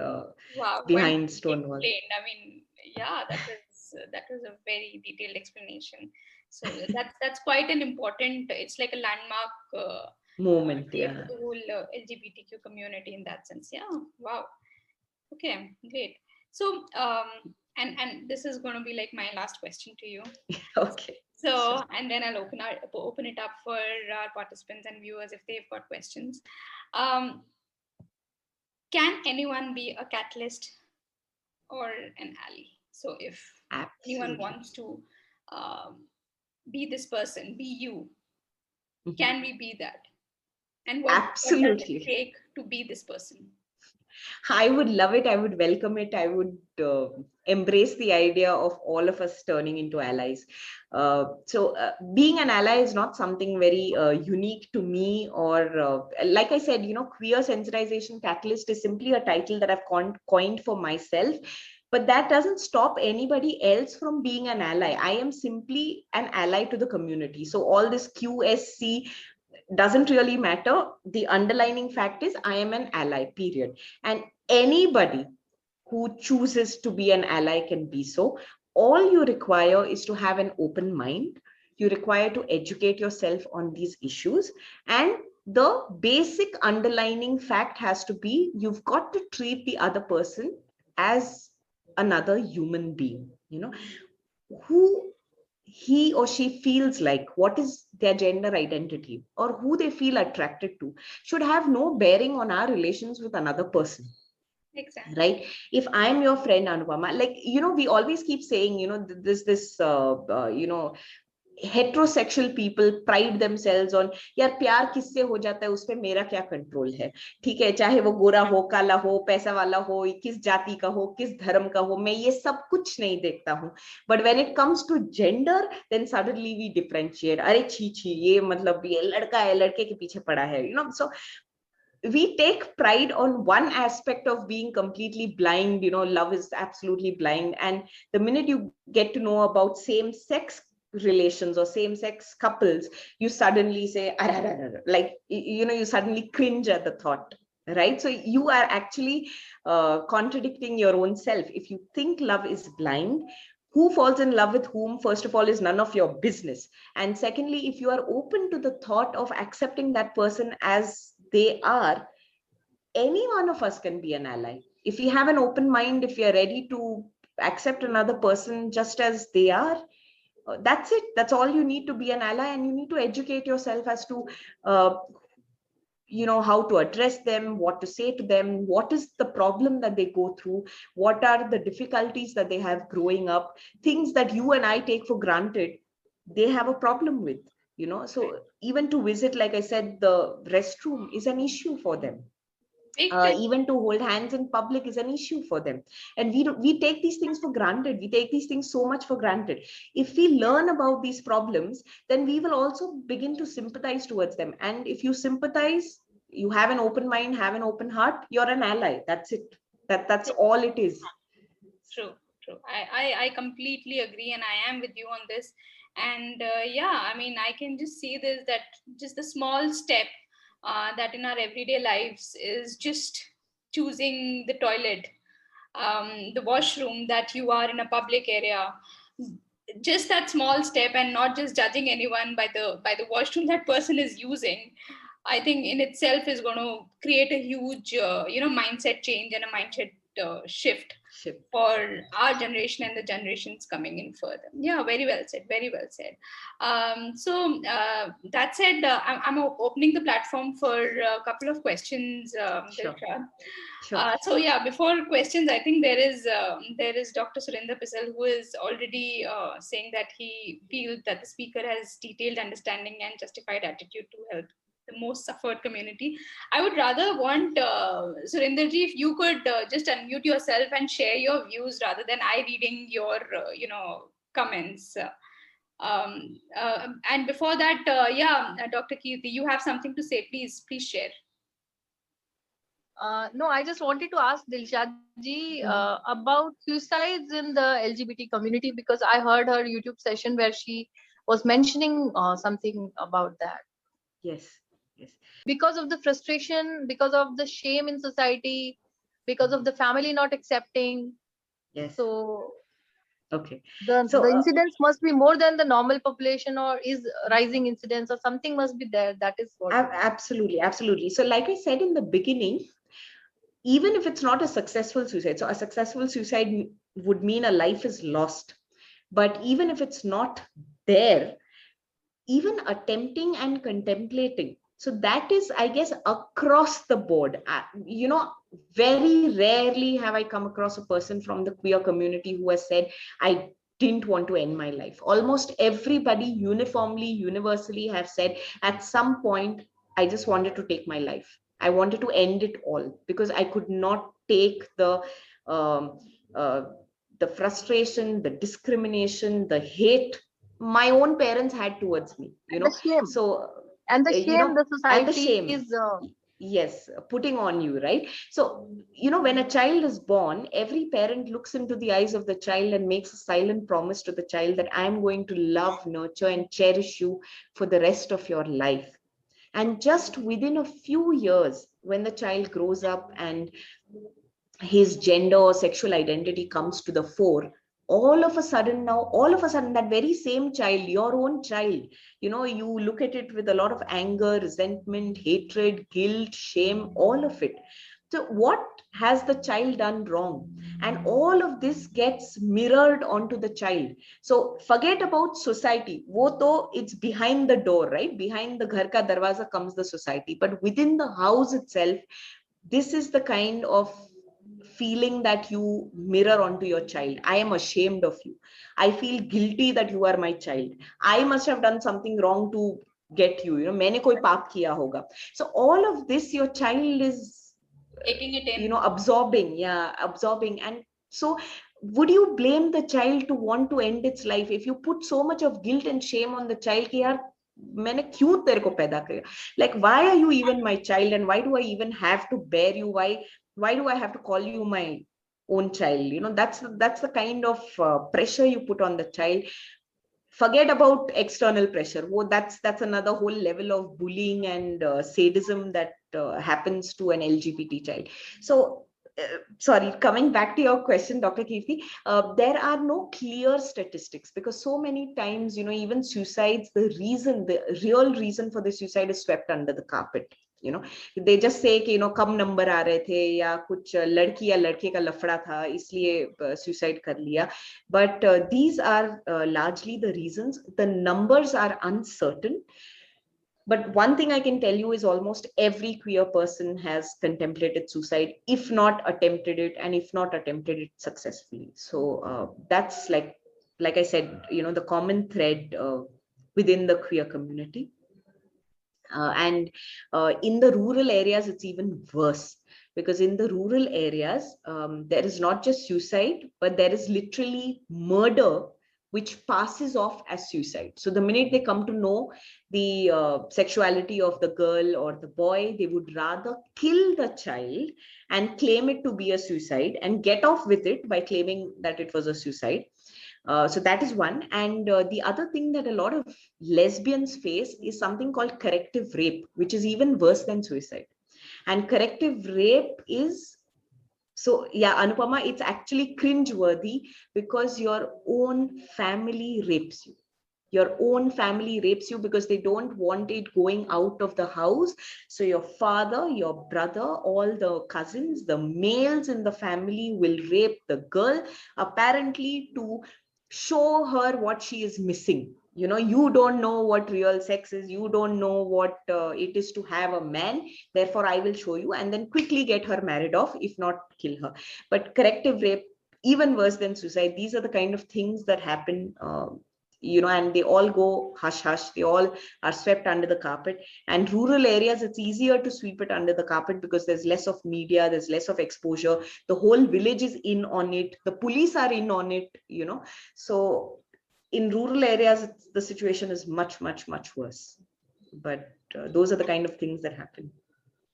Wow, behind wonderfully Stonewall. explained. I mean, yeah, that was a very detailed explanation. So that's quite an important. It's like a landmark Moment, day for yeah. the whole LGBTQ community in that sense. Yeah. Wow. Okay. Great. So and this is going to be like my last question to you. Okay. So and then I'll open it up for our participants and viewers if they've got questions. Um, can anyone be a catalyst or an ally? So if anyone Absolutely. wants to um, be this person, be you, Mhm. can we be that? And what does it Absolutely. take to be this person? I would love it. I would welcome it. I would embrace the idea of all of us turning into allies. Being an ally is not something very unique to me, or like I said, queer sensitization catalyst is simply a title that I've coined for myself. But that doesn't stop anybody else from being an ally. I am simply an ally to the community. So all this QSC doesn't really matter. The underlining fact is I am an ally, period. And anybody who chooses to be an ally can be so. All you require is to have an open mind. You require to educate yourself on these issues. And the basic underlining fact has to be you've got to treat the other person as another human being, who he or she feels like, what is their gender identity, or who they feel attracted to, should have no bearing on our relations with another person. Exactly. Right? If I'm your friend Anupama, like, we always keep saying, this heterosexual people pride themselves on, यार प्यार किससे हो जाता है उस पे मेरा क्या कंट्रोल है, ठीक है, चाहे वो गोरा हो, काला हो, पैसा वाला हो, किस जाति का हो, किस धर्म का हो, मैं ये सब कुछ नहीं देखता हूँ. But when it comes to gender, then suddenly we differentiate. अरे छी छी, ये मतलब ये लड़का है, लड़के के पीछे पड़ा है, so we take pride on one aspect of being completely blind. Love is absolutely blind. And the minute you get to know about same sex relations or same sex couples, you suddenly say, like, you suddenly cringe at the thought. Right? So you are actually contradicting your own self. If you think love is blind, who falls in love with whom, first of all, is none of your business. And secondly, if you are open to the thought of accepting that person as they are, any one of us can be an ally. If we have an open mind, if we are ready to accept another person just as they are, that's it. That's all you need to be an ally. And you need to educate yourself as to how to address them, what to say to them, what is the problem that they go through, what are the difficulties that they have growing up, things that you and I take for granted, they have a problem with. So even to visit, like I said, the restroom is an issue for them. Even to hold hands in public is an issue for them. And we take these things for granted. We take these things so much for granted. If we learn about these problems, then we will also begin to sympathize towards them. And if you sympathize, you have an open mind, have an open heart, you're an ally. That's it. That's all it is. True. I completely agree, and I am with you on this. And yeah, I mean, I can just see this, that just the small step that in our everyday lives is just choosing the toilet, the washroom, that you are in a public area. just that small step, and not just judging anyone by the washroom that person is using, I think in itself is going to create a huge mindset change and a mindset shift Shift. for our generation and the generations coming in further. Yeah, very well said, very well said. So that said, I'm opening the platform for a couple of questions, Sure. Dilshad. Sure. So yeah, before questions, I think there is Dr. Surinder Pisal, who is already saying that he feels that the speaker has detailed understanding and justified attitude to help the most suffered community. I would rather want Surinderji, if you could just unmute yourself and share your views rather than I reading your comments. And before that, Dr. Kirti, you have something to say. Please share. No, I just wanted to ask Dilshad ji about suicides in the LGBT community, because I heard her YouTube session where she was mentioning something about that. Yes. Yes. Because of the frustration, because of the shame in society, because of the family not accepting. Yes. So Okay. the So incidents must be more than the normal population, or is rising incidents, or something must be there. That is what. absolutely, absolutely. So like I said in the beginning, even if it's not a successful suicide, so a successful suicide would mean a life is lost. But even if it's not there, even attempting and contemplating, so that is, I guess, across the board. Very rarely have I come across a person from the queer community who has said, I didn't want to end my life. Almost everybody uniformly, universally have said at some point, I just wanted to take my life. I wanted to end it all because I could not take um, uh, the frustration, the discrimination, the hate my own parents had towards me, And the shame, so and the shame the and the society shame, is yes, putting on you, right? So when a child is born, every parent looks into the eyes of the child and makes a silent promise to the child that I'm going to love, nurture, and cherish you for the rest of your life. And just within a few years, when the child grows up and his gender or sexual identity comes to the fore, all of a sudden that very same child, your own child, you look at it with a lot of anger, resentment, hatred, guilt, shame, all of it. So what has the child done wrong? And all of this gets mirrored onto the child. So forget about society, wo to it's behind the door, right? Behind the ghar ka darwaza comes the society, but within the house itself, this is the kind of feeling that you mirror onto your child. I am ashamed of you. I feel guilty that you are my child. I must have done something wrong to get you. मैंने कोई पाप किया होगा. So all of this, your child is Taking it in. absorbing. And so would you blame the child to want to end its life if you put so much of guilt and shame on the child कि यार मैंने क्यों तेरे को पैदा किया? Like, why are you even my child, and why do I even have to bear you? Why do I have to call you my own child? That's the kind of pressure you put on the child. Forget about external pressure. That's another whole level of bullying and sadism that happens to an LGBT child. So sorry, coming back to your question, Dr. Kirti, there are no clear statistics, because so many times, even suicides, the real reason for the suicide is swept under the carpet. They just say कि कम number आ रहे थे, या कुछ लड़की या लड़के का लफड़ा था इसलिए suicide कर लिया. But these are largely the reasons. The numbers are uncertain. But one thing I can tell you is almost every queer person has contemplated suicide, if not attempted it, and if not attempted it successfully. So that's like I said, the common thread within the queer community. And in the rural areas, it's even worse, because in the rural areas, there is not just suicide, but there is literally murder, which passes off as suicide. So the minute they come to know the sexuality of the girl or the boy, they would rather kill the child and claim it to be a suicide and get off with it by claiming that it was a suicide. So that is one. And the other thing that a lot of lesbians face is something called corrective rape, which is even worse than suicide. And corrective rape is So yeah, Anupama, it's actually cringe-worthy because your own family rapes you. Your own family rapes you because they don't want it going out of the house. So your father, your brother, all the cousins, the males in the family will rape the girl, apparently to show her what she is missing. You know, you don't know what real sex is, you don't know what it is to have a man, therefore I will show you, and then quickly get her married off, if not kill her. But corrective rape, even worse than suicide, these are the kind of things that happen, you know, and they all go hush hush, they all are swept under the carpet. And rural areas, it's easier to sweep it under the carpet because there's less of media, there's less of exposure, the whole village is in on it, the police are in on it, you know. So in rural areas, the situation is much, much, much worse. But those are the kind of things that happen.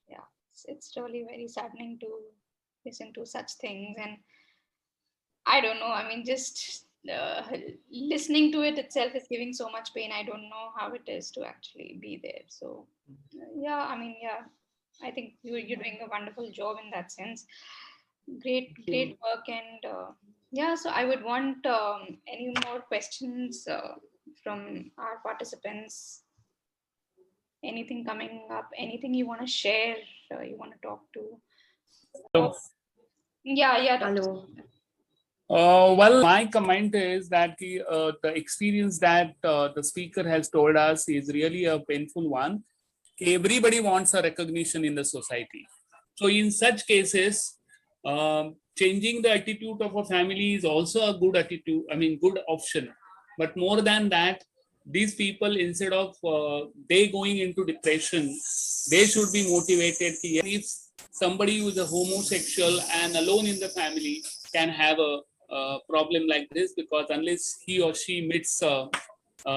Yeah, it's really very saddening to listen to such things. And I don't know, I mean, just listening to it itself is giving so much pain. I don't know how it is to actually be there. So, yeah, I mean, yeah, I think you're doing a wonderful job in that sense. Great work. And yeah, so I would want any more questions from our participants. Anything coming up? Anything you want to share? You want to talk to? Yeah, Dr. Hello. Well, my comment is that the experience that the speaker has told us is really a painful one. Everybody wants a recognition in the society. So in such cases, changing the attitude of a family is also a good attitude, I mean, good option. But more than that, these people, instead of they going into depression, they should be motivated. If somebody who is a homosexual and alone in the family can have a problem like this, because unless he or she meets a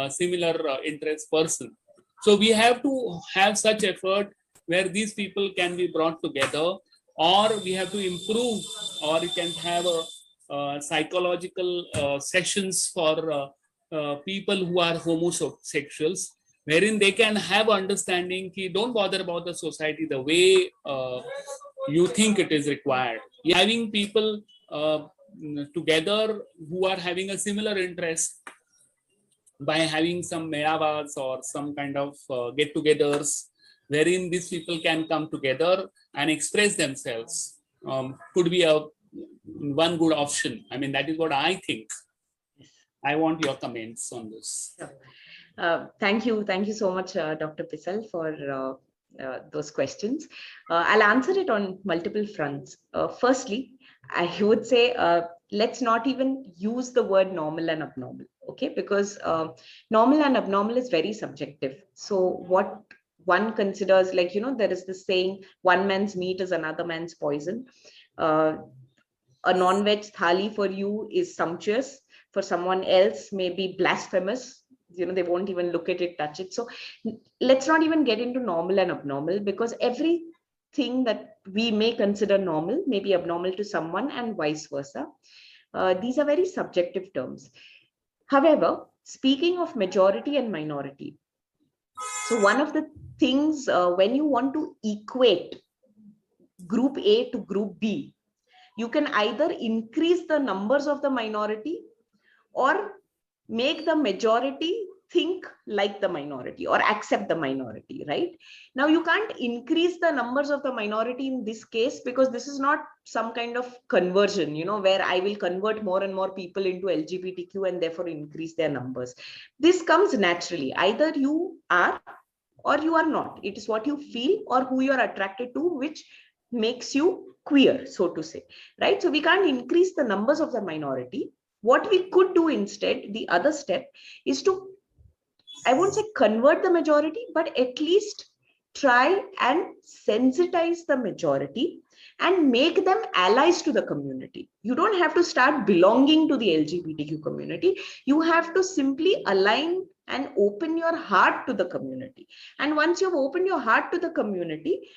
similar interest person. So we have to have such effort where these people can be brought together, or we have to improve, or you can have a psychological sessions for people who are homosexuals, wherein they can have understanding ki don't bother about the society the way you think it is required. Having people together who are having a similar interest, by having some meravas or some kind of get-togethers wherein these people can come together and express themselves, could be a one good option. I mean, that is what I think. I want your comments on this. Thank you so much, Dr. Pisal, for those questions. I'll answer it on multiple fronts. Firstly, I would say let's not even use the word normal and abnormal, okay? Because normal and abnormal is very subjective. So what one considers, like, you know, there is this saying, one man's meat is another man's poison. A non-veg thali for you is sumptuous, for someone else may be blasphemous. You know, they won't even look at it, touch it. So let's not even get into normal and abnormal, because everything that we may consider normal may be abnormal to someone, and vice versa. These are very subjective terms. However, speaking of majority and minority, so one of the things when you want to equate group A to group B, you can either increase the numbers of the minority or make the majority think like the minority or accept the minority, right? Now, you can't increase the numbers of the minority in this case, because this is not some kind of conversion, you know, where I will convert more and more people into LGBTQ and therefore increase their numbers. This comes naturally. Either you are or you are not. It is what you feel or who you are attracted to, which makes you queer, so to say, right? So we can't increase the numbers of the minority. What we could do instead, the other step, is to, I won't say convert the majority, but at least try and sensitize the majority and make them allies to the community. You don't have to start belonging to the LGBTQ community. You have to simply align and open your heart to the community. And once you've opened your heart to the community,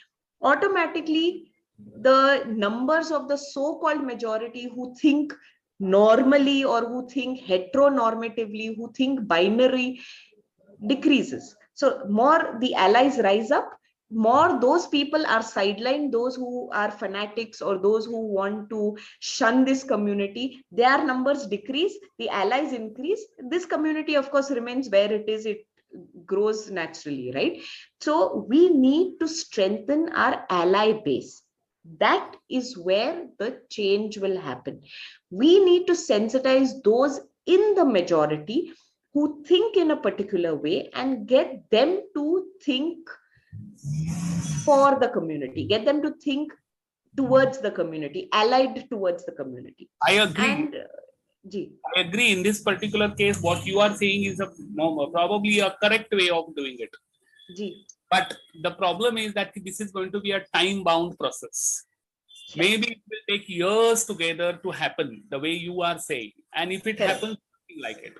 automatically the numbers of the so-called majority who think normally or who think heteronormatively, who think binary, decreases. So more the allies rise up, those people are sidelined, those who are fanatics or those who want to shun this community, their numbers decrease, the allies increase. This community, of course, remains where it is. It grows naturally, right? So we need to strengthen our ally base. That is where the change will happen. We need to sensitize those in the majority who think in a particular way and get them to think for the community, get them to think towards the community, allied towards the community. I agree. And I agree. In this particular case, what you are saying is probably a correct way of doing it. But the problem is that this is going to be a time-bound process. Maybe it will take years together to happen, the way you are saying. And if it happens, something like it.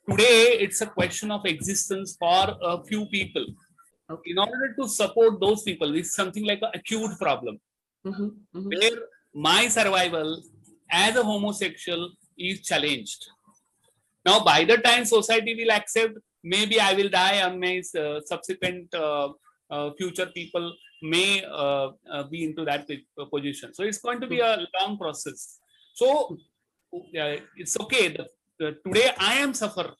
Today, it's a question of existence for a few people. In order to support those people, it's something like an acute problem. Where my survival as a homosexual is challenged. Now, by the time society will accept, maybe I will die and my subsequent future people may be into that position. So it's going to be a long process. So it's okay. Today I am suffer.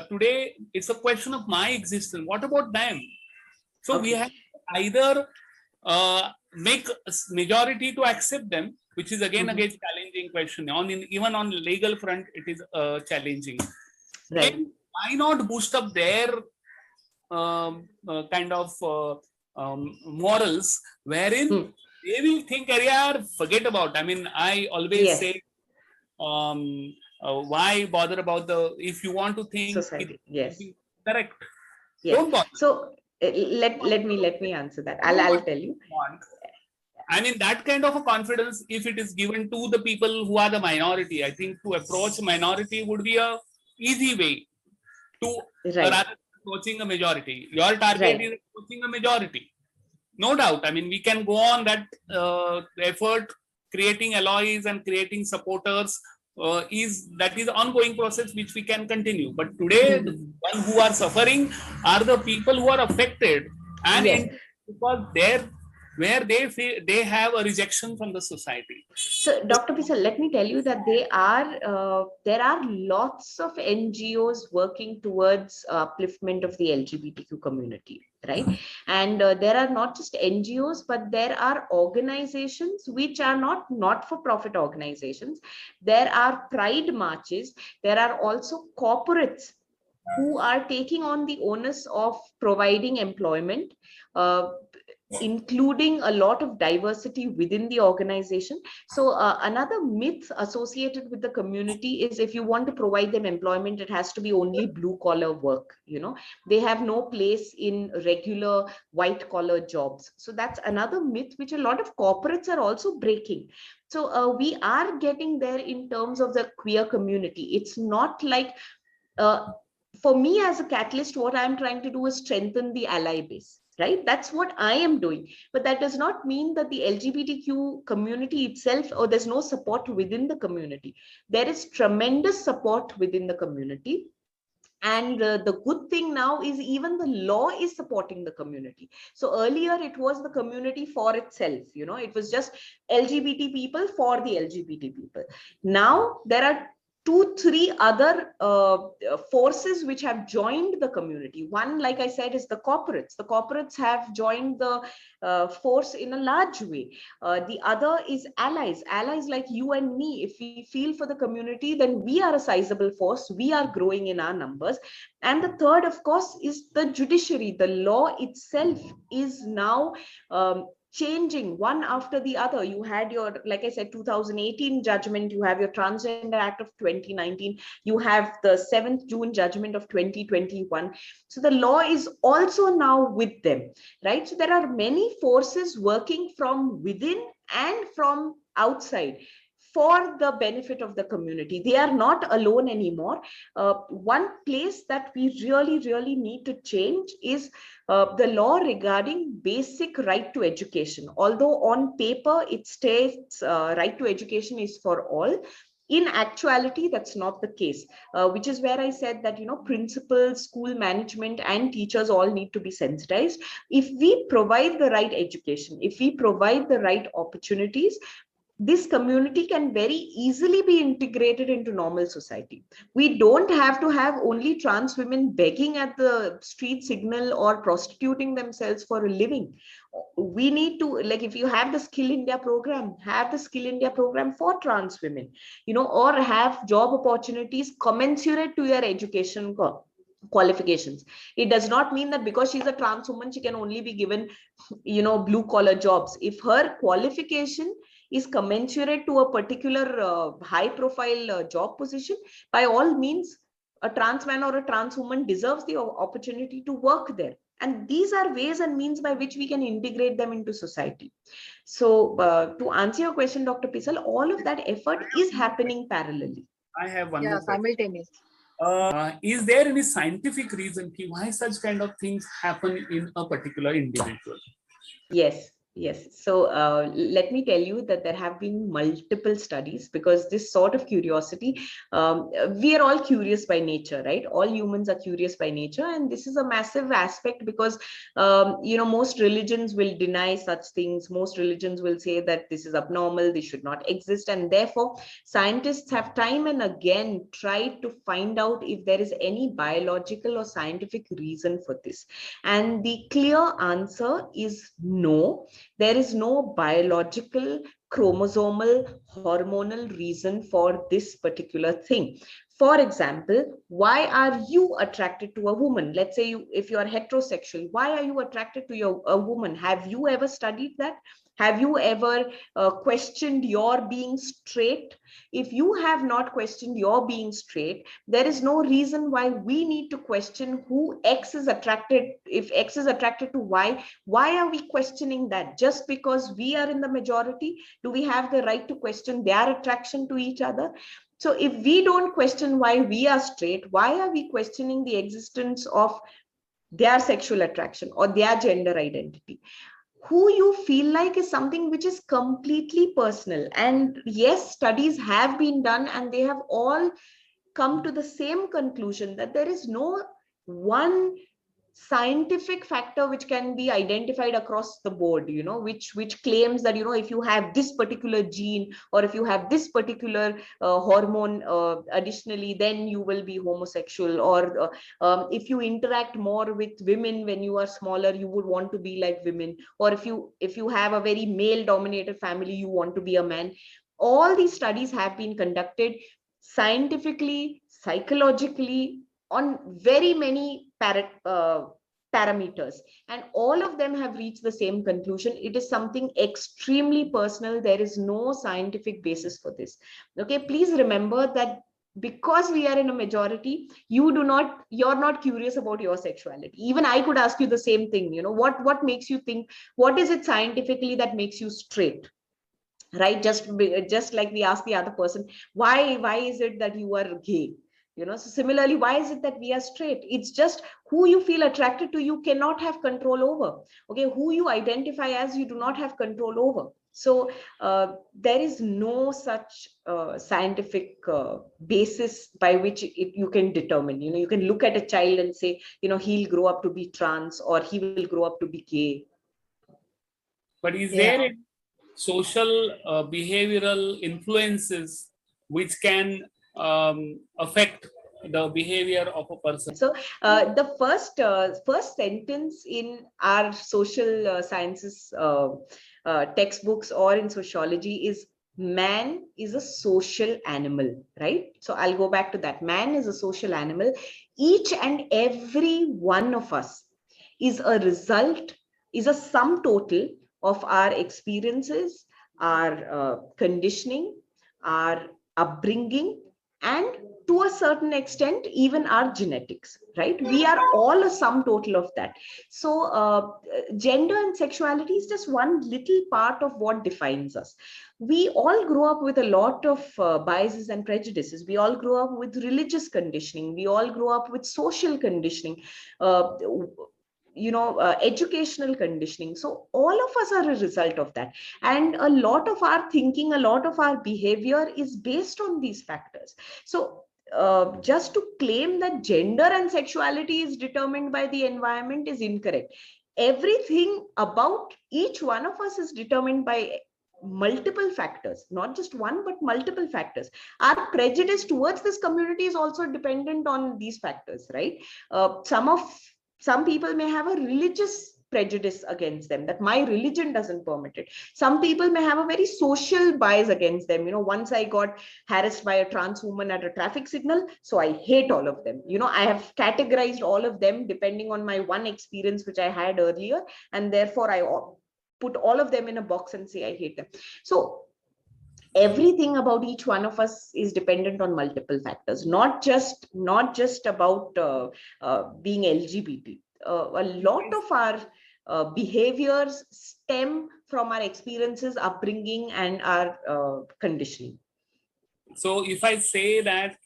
Today it's a question of my existence. What about them? So we have to either make a majority to accept them, which is again challenging question. Even on legal front, it is challenging. Right. Then why not boost up their kind of morals, wherein they will think, forget about. I mean, I always say, why bother about if you want to think society? Correct. Don't bother. So let me answer that. I'll tell you. I mean, that kind of a confidence, if it is given to the people who are the minority, I think to approach minority would be a easy way to rather than approaching a majority. Your target is approaching a majority. No doubt. I mean, we can go on that effort, creating allies and creating supporters is ongoing process which we can continue. But today, the one who are suffering are the people who are affected, and because where they feel they have a rejection from the society. So, Dr. Pisal, let me tell you that there are lots of NGOs working towards upliftment of the LGBTQ community, right? And there are not just NGOs, but there are organizations which are not for profit organizations. There are pride marches. There are also corporates who are taking on the onus of providing employment, including a lot of diversity within the organization. So another myth associated with the community is if you want to provide them employment, it has to be only blue collar work. They have no place in regular white collar jobs. So that's another myth which a lot of corporates are also breaking. So we are getting there in terms of the queer community. It's not like for me as a catalyst, what I'm trying to do is strengthen the ally base. Right? That's what I am doing. But that does not mean that the LGBTQ community itself, or there's no support within the community. There is tremendous support within the community. And the good thing now is even the law is supporting the community. So earlier it was the community for itself. It was just LGBT people for the LGBT people. Now there are 2-3 other forces which have joined the community. One, like I said, is the corporates. The corporates have joined the force in a large way. The other is allies like you and me. If we feel for the community, then we are a sizable force. We are growing in our numbers. And the third, of course, is the judiciary. The law itself is now changing one after the other. You had your, like I said, 2018 judgment, you have your Transgender Act of 2019, you have the 7th June judgment of 2021. So the law is also now with them, right? So there are many forces working from within and from outside for the benefit of the community. They are not alone anymore. One place that we really need to change is the law regarding basic right to education. Although on paper it states right to education is for all, In actuality, that's not the case, which is where I said that, principals, school management, and teachers all need to be sensitized. If we provide the right education, if we provide the right opportunities, this community can very easily be integrated into normal society. We don't have to have only trans women begging at the street signal or prostituting themselves for a living. We need to, like, if you have the Skill India program, have the Skill India program for trans women, or have job opportunities commensurate to your education qualifications. It does not mean that because she's a trans woman, she can only be given, blue collar jobs. If her qualification is commensurate to a particular high profile job position, by all means, a trans man or a trans woman deserves the opportunity to work there. And these are ways and means by which we can integrate them into society. So to answer your question, Dr. Pisal, all of that effort is happening parallelly. I have one Yeah, more question. simultaneous. Is there any scientific reason why such kind of things happen in a particular individual? Yes. Yes. So let me tell you that there have been multiple studies, because this sort of curiosity, we are all curious by nature, right? All humans are curious by nature. And this is a massive aspect because, most religions will deny such things. Most religions will say that this is abnormal, this should not exist. And therefore, scientists have time and again tried to find out if there is any biological or scientific reason for this. And the clear answer is no. There is no biological, chromosomal, hormonal reason for this particular thing. For example, why are you attracted to a woman? Let's say if you are heterosexual, why are you attracted to a woman? Have you ever studied that? Have you ever questioned your being straight? If you have not questioned your being straight, there is no reason why we need to question who X is attracted. If X is attracted to Y, why are we questioning that? Just because we are in the majority, do we have the right to question their attraction to each other? So if we don't question why we are straight, why are we questioning the existence of their sexual attraction or their gender identity? Who you feel like is something which is completely personal. And yes, studies have been done and they have all come to the same conclusion that there is no one scientific factor which can be identified across the board, which claims that, if you have this particular gene or if you have this particular hormone additionally, then you will be homosexual, or if you interact more with women when you are smaller, you would want to be like women, or if you have a very male dominated family, you want to be a man. All these studies have been conducted scientifically, psychologically, on very many parameters, and all of them have reached the same conclusion. It is something extremely personal. There is no scientific basis for this. Okay, please remember that because we are in a majority, you're not curious about your sexuality. Even I could ask you the same thing, what makes you think, what is it scientifically that makes you straight? Right? Just like we ask the other person, why is it that you are gay? So similarly, why is it that we are straight? It's just who you feel attracted to, you cannot have control over. Okay, who you identify as, you do not have control over. So there is no such scientific basis by which you can determine. You can look at a child and say, he'll grow up to be trans or he will grow up to be gay. But is there a social behavioral influences which can affect the behavior of a person? So the first sentence in our social sciences textbooks or in sociology is, man is a social animal, right? So I'll go back to that. Man is a social animal. Each and every one of us is a sum total of our experiences, our conditioning, our upbringing, and to a certain extent, even our genetics, right? We are all a sum total of that. So gender and sexuality is just one little part of what defines us. We all grow up with a lot of biases and prejudices. We all grow up with religious conditioning. We all grow up with social conditioning. educational conditioning. So all of us are a result of that. And a lot of our thinking, a lot of our behavior is based on these factors. So just to claim that gender and sexuality is determined by the environment is incorrect. Everything about each one of us is determined by multiple factors, not just one, but multiple factors. Our prejudice towards this community is also dependent on these factors, right? Some people may have a religious prejudice against them, that my religion doesn't permit it. Some people may have a very social bias against them. Once I got harassed by a trans woman at a traffic signal, so I hate all of them. I have categorized all of them depending on my one experience which I had earlier, and therefore I put all of them in a box and say I hate them. So everything about each one of us is dependent on multiple factors, not just about being LGBT. A lot of our behaviors stem from our experiences, upbringing, and our conditioning. So if I say that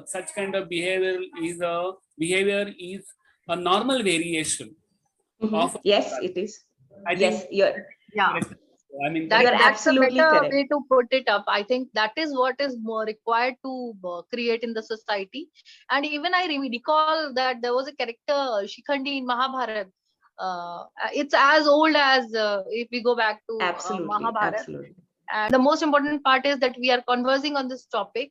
such kind of behavior is a normal variation of, yes, it is. I Yes, think you're I mean, That, You're that's absolutely a better correct. way to put it up. I think that is what is more required to create in the society. And even I recall that there was a character Shikhandi in Mahabharata. It's as old as if we go back to Absolutely, Mahabharata. absolutely. And the most important part is that we are conversing on this topic.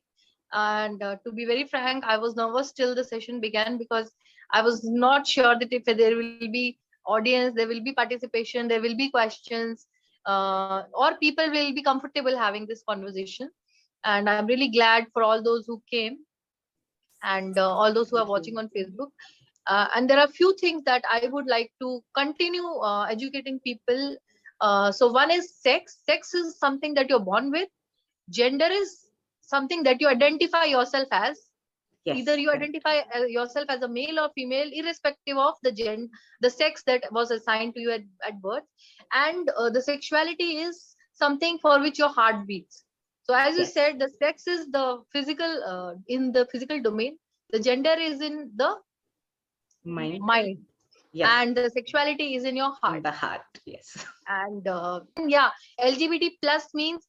And to be very frank, I was nervous till the session began, because I was not sure that if there will be audience, there will be participation, there will be questions, or people will be comfortable having this conversation. And I'm really glad for all those who came, and all those who are watching on Facebook. And there are few things that I would like to continue educating people. So one is sex. Sex is something that you're born with. Gender is something that you identify yourself as. Yes, Either you correct. identify yourself as a male or female, irrespective of the sex that was assigned to you at birth. And the sexuality is something for which your heart beats. So as you Yes. said, the sex is the physical, in the physical domain. The gender is in the mind, Yes. and the sexuality is in your In heart. the heart, yes. And yeah, LGBT plus means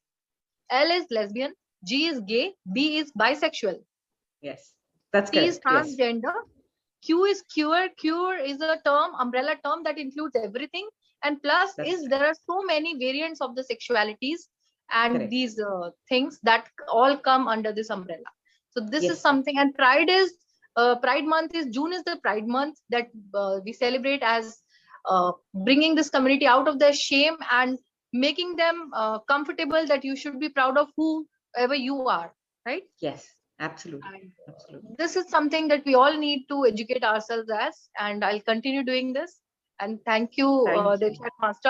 L is lesbian, G is gay, B is bisexual, Yes, that's T is correct. Yes. transgender, Q is queer. Queer is a term, umbrella term that includes everything. And plus That's is there are so many variants of the sexualities and correct. these things that all come under this umbrella. So this Yes. is something. And Pride is Pride month is June is the Pride month that we celebrate as bringing this community out of their shame and making them comfortable that you should be proud of whoever you are, right? Yes, absolutely. And Absolutely. this is something that we all need to educate ourselves as, and I'll continue doing this. And thank you, Thank you. DELSHAD Master.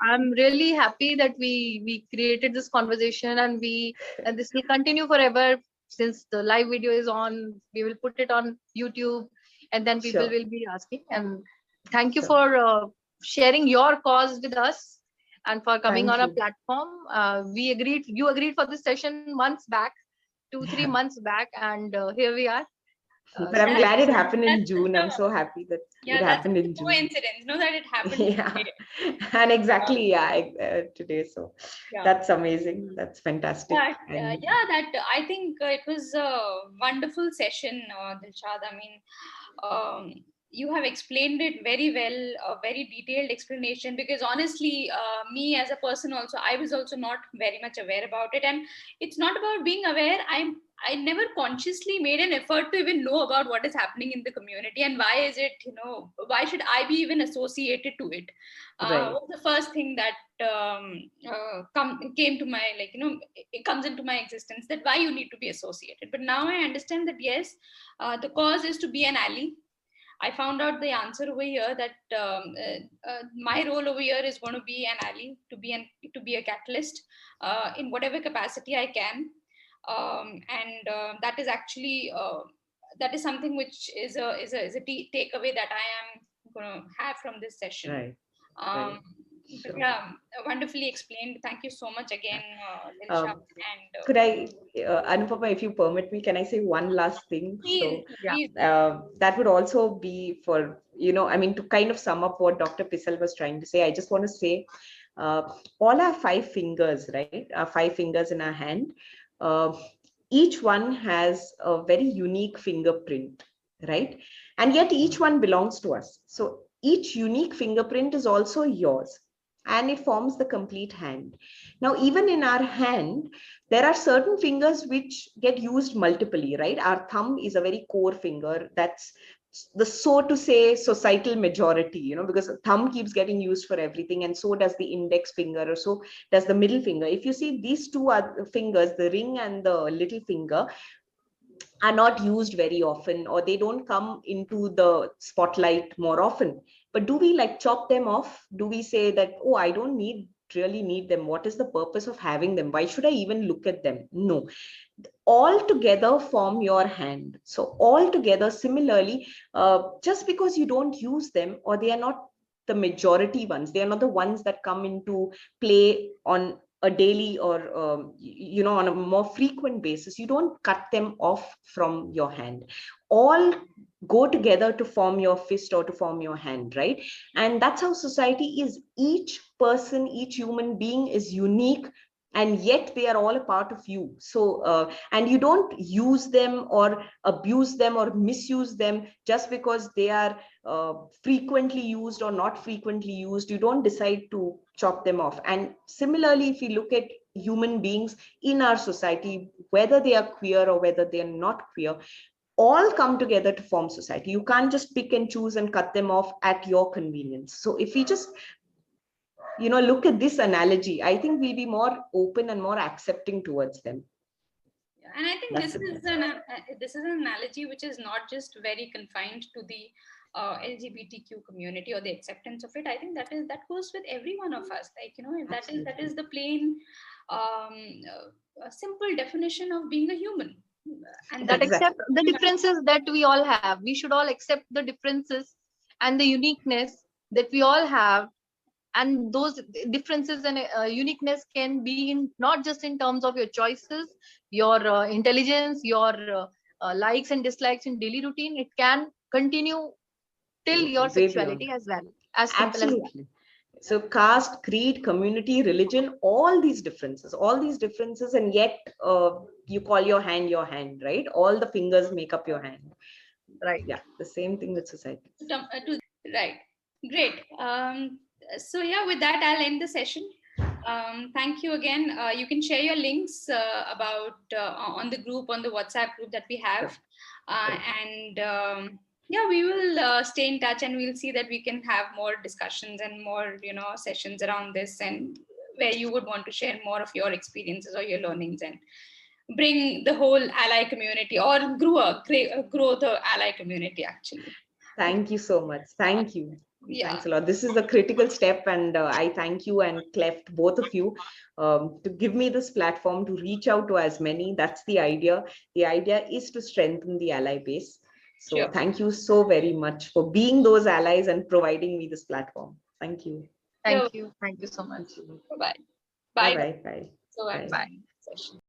I'm really happy that we created this conversation, and this will continue forever, since the live video is on. We will put it on YouTube, and then people Sure. will be asking. And thank you Sure. for sharing your cause with us, and for coming Thank on a you. platform. You agreed for this session months back, 2-3 Yeah. months back, and here we are. But So I'm thank glad you it so much. happened in That's June. such I'm a, so happy that yeah, it that's happened such a in June. coincidence, that it happened Yeah. today. And exactly, today. So Yeah. that's amazing. That's fantastic. But And I think it was a wonderful session, Dilshad. I mean, you have explained it very well, a very detailed explanation. Because honestly, me as a person also, I was also not very much aware about it. And it's not about being aware. I never consciously made an effort to even know about what is happening in the community, and why is it, why should I be even associated to it? right. Was the first thing that came to my, it comes into my existence, that why you need to be associated. But now I understand that yes, the cause is to be an ally. I found out the answer over here, that my role over here is going to be an ally, to be a catalyst in whatever capacity I can. And that is actually that is something which is a takeaway that I am going to have from this session. Right. Um, Right. Sure. Yeah, wonderfully explained. Thank you so much again, Dilsha. Um, And could I, Anupama, if you permit me, can I say one last thing? please, Yeah. please. That would also be for, I mean, to kind of sum up what Dr. Pissel was trying to say, I just want to say, all our 5 fingers, right? Our 5 fingers in our hand, uh, each one has a very unique fingerprint, right? And yet each one belongs to us. So each unique fingerprint is also yours, and it forms the complete hand. Now, even in our hand, there are certain fingers which get used multiply, right? Our thumb is a very core finger. That's the, so to say, societal majority, because thumb keeps getting used for everything, and so does the index finger, or so does the middle finger. If you see, these two are fingers, the ring and the little finger, are not used very often, or they don't come into the spotlight more often. But do we like chop them off? Do we say that, oh, I don't really need them? What is the purpose of having them? Why should I even look at them? No, all together form your hand. So all together, similarly, just because you don't use them, or they are not the majority ones, they are not the ones that come into play on a daily, or on a more frequent basis, you don't cut them off from your hand. All go together to form your fist or to form your hand, right? And that's how society is. Each person, each human being is unique, and yet they are all a part of you. So and you don't use them or abuse them or misuse them just because they are frequently used or not frequently used. You don't decide to chop them off. And similarly, if you look at human beings in our society, whether they are queer or whether they are not queer, all come together to form society. You can't just pick and choose and cut them off at your convenience. So if we just look at this analogy, I think we'll be more open and more accepting towards them. And I think That's this it. is this is an analogy which is not just very confined to the LGBTQ community or the acceptance of it. I think that goes with every one of us. Like, that is the plain, simple definition of being a human. And That that's accept Exactly. the differences that we all have. We should all accept the differences and the uniqueness that we all have. And those differences and uniqueness can be in not just in terms of your choices, your intelligence, your likes and dislikes in daily routine. It can continue till your Way beyond. sexuality as well. As simple as that. Absolutely. So caste, creed, community, religion, all these differences, and yet you call your hand, right? All the fingers make up your hand. Right. Yeah, the same thing with society. right. Great. So yeah, with that, I'll end the session. Thank you again. You can share your links about on the group, on the WhatsApp group that we have, and yeah, we will stay in touch, and we'll see that we can have more discussions and more sessions around this, and where you would want to share more of your experiences or your learnings, and bring the whole ally community, or grow the ally community actually. Thank you so much. Thank you. Yeah. Thanks a lot. This is a critical step, and I thank you and Cleft, both of you, to give me this platform to reach out to as many. That's the idea. The idea is to strengthen the ally base. So Sure. thank you so very much for being those allies and providing me this platform. Thank you. Thank you. Thank you so much. Bye. Bye Bye. bye. So I'm Bye. Bye. session.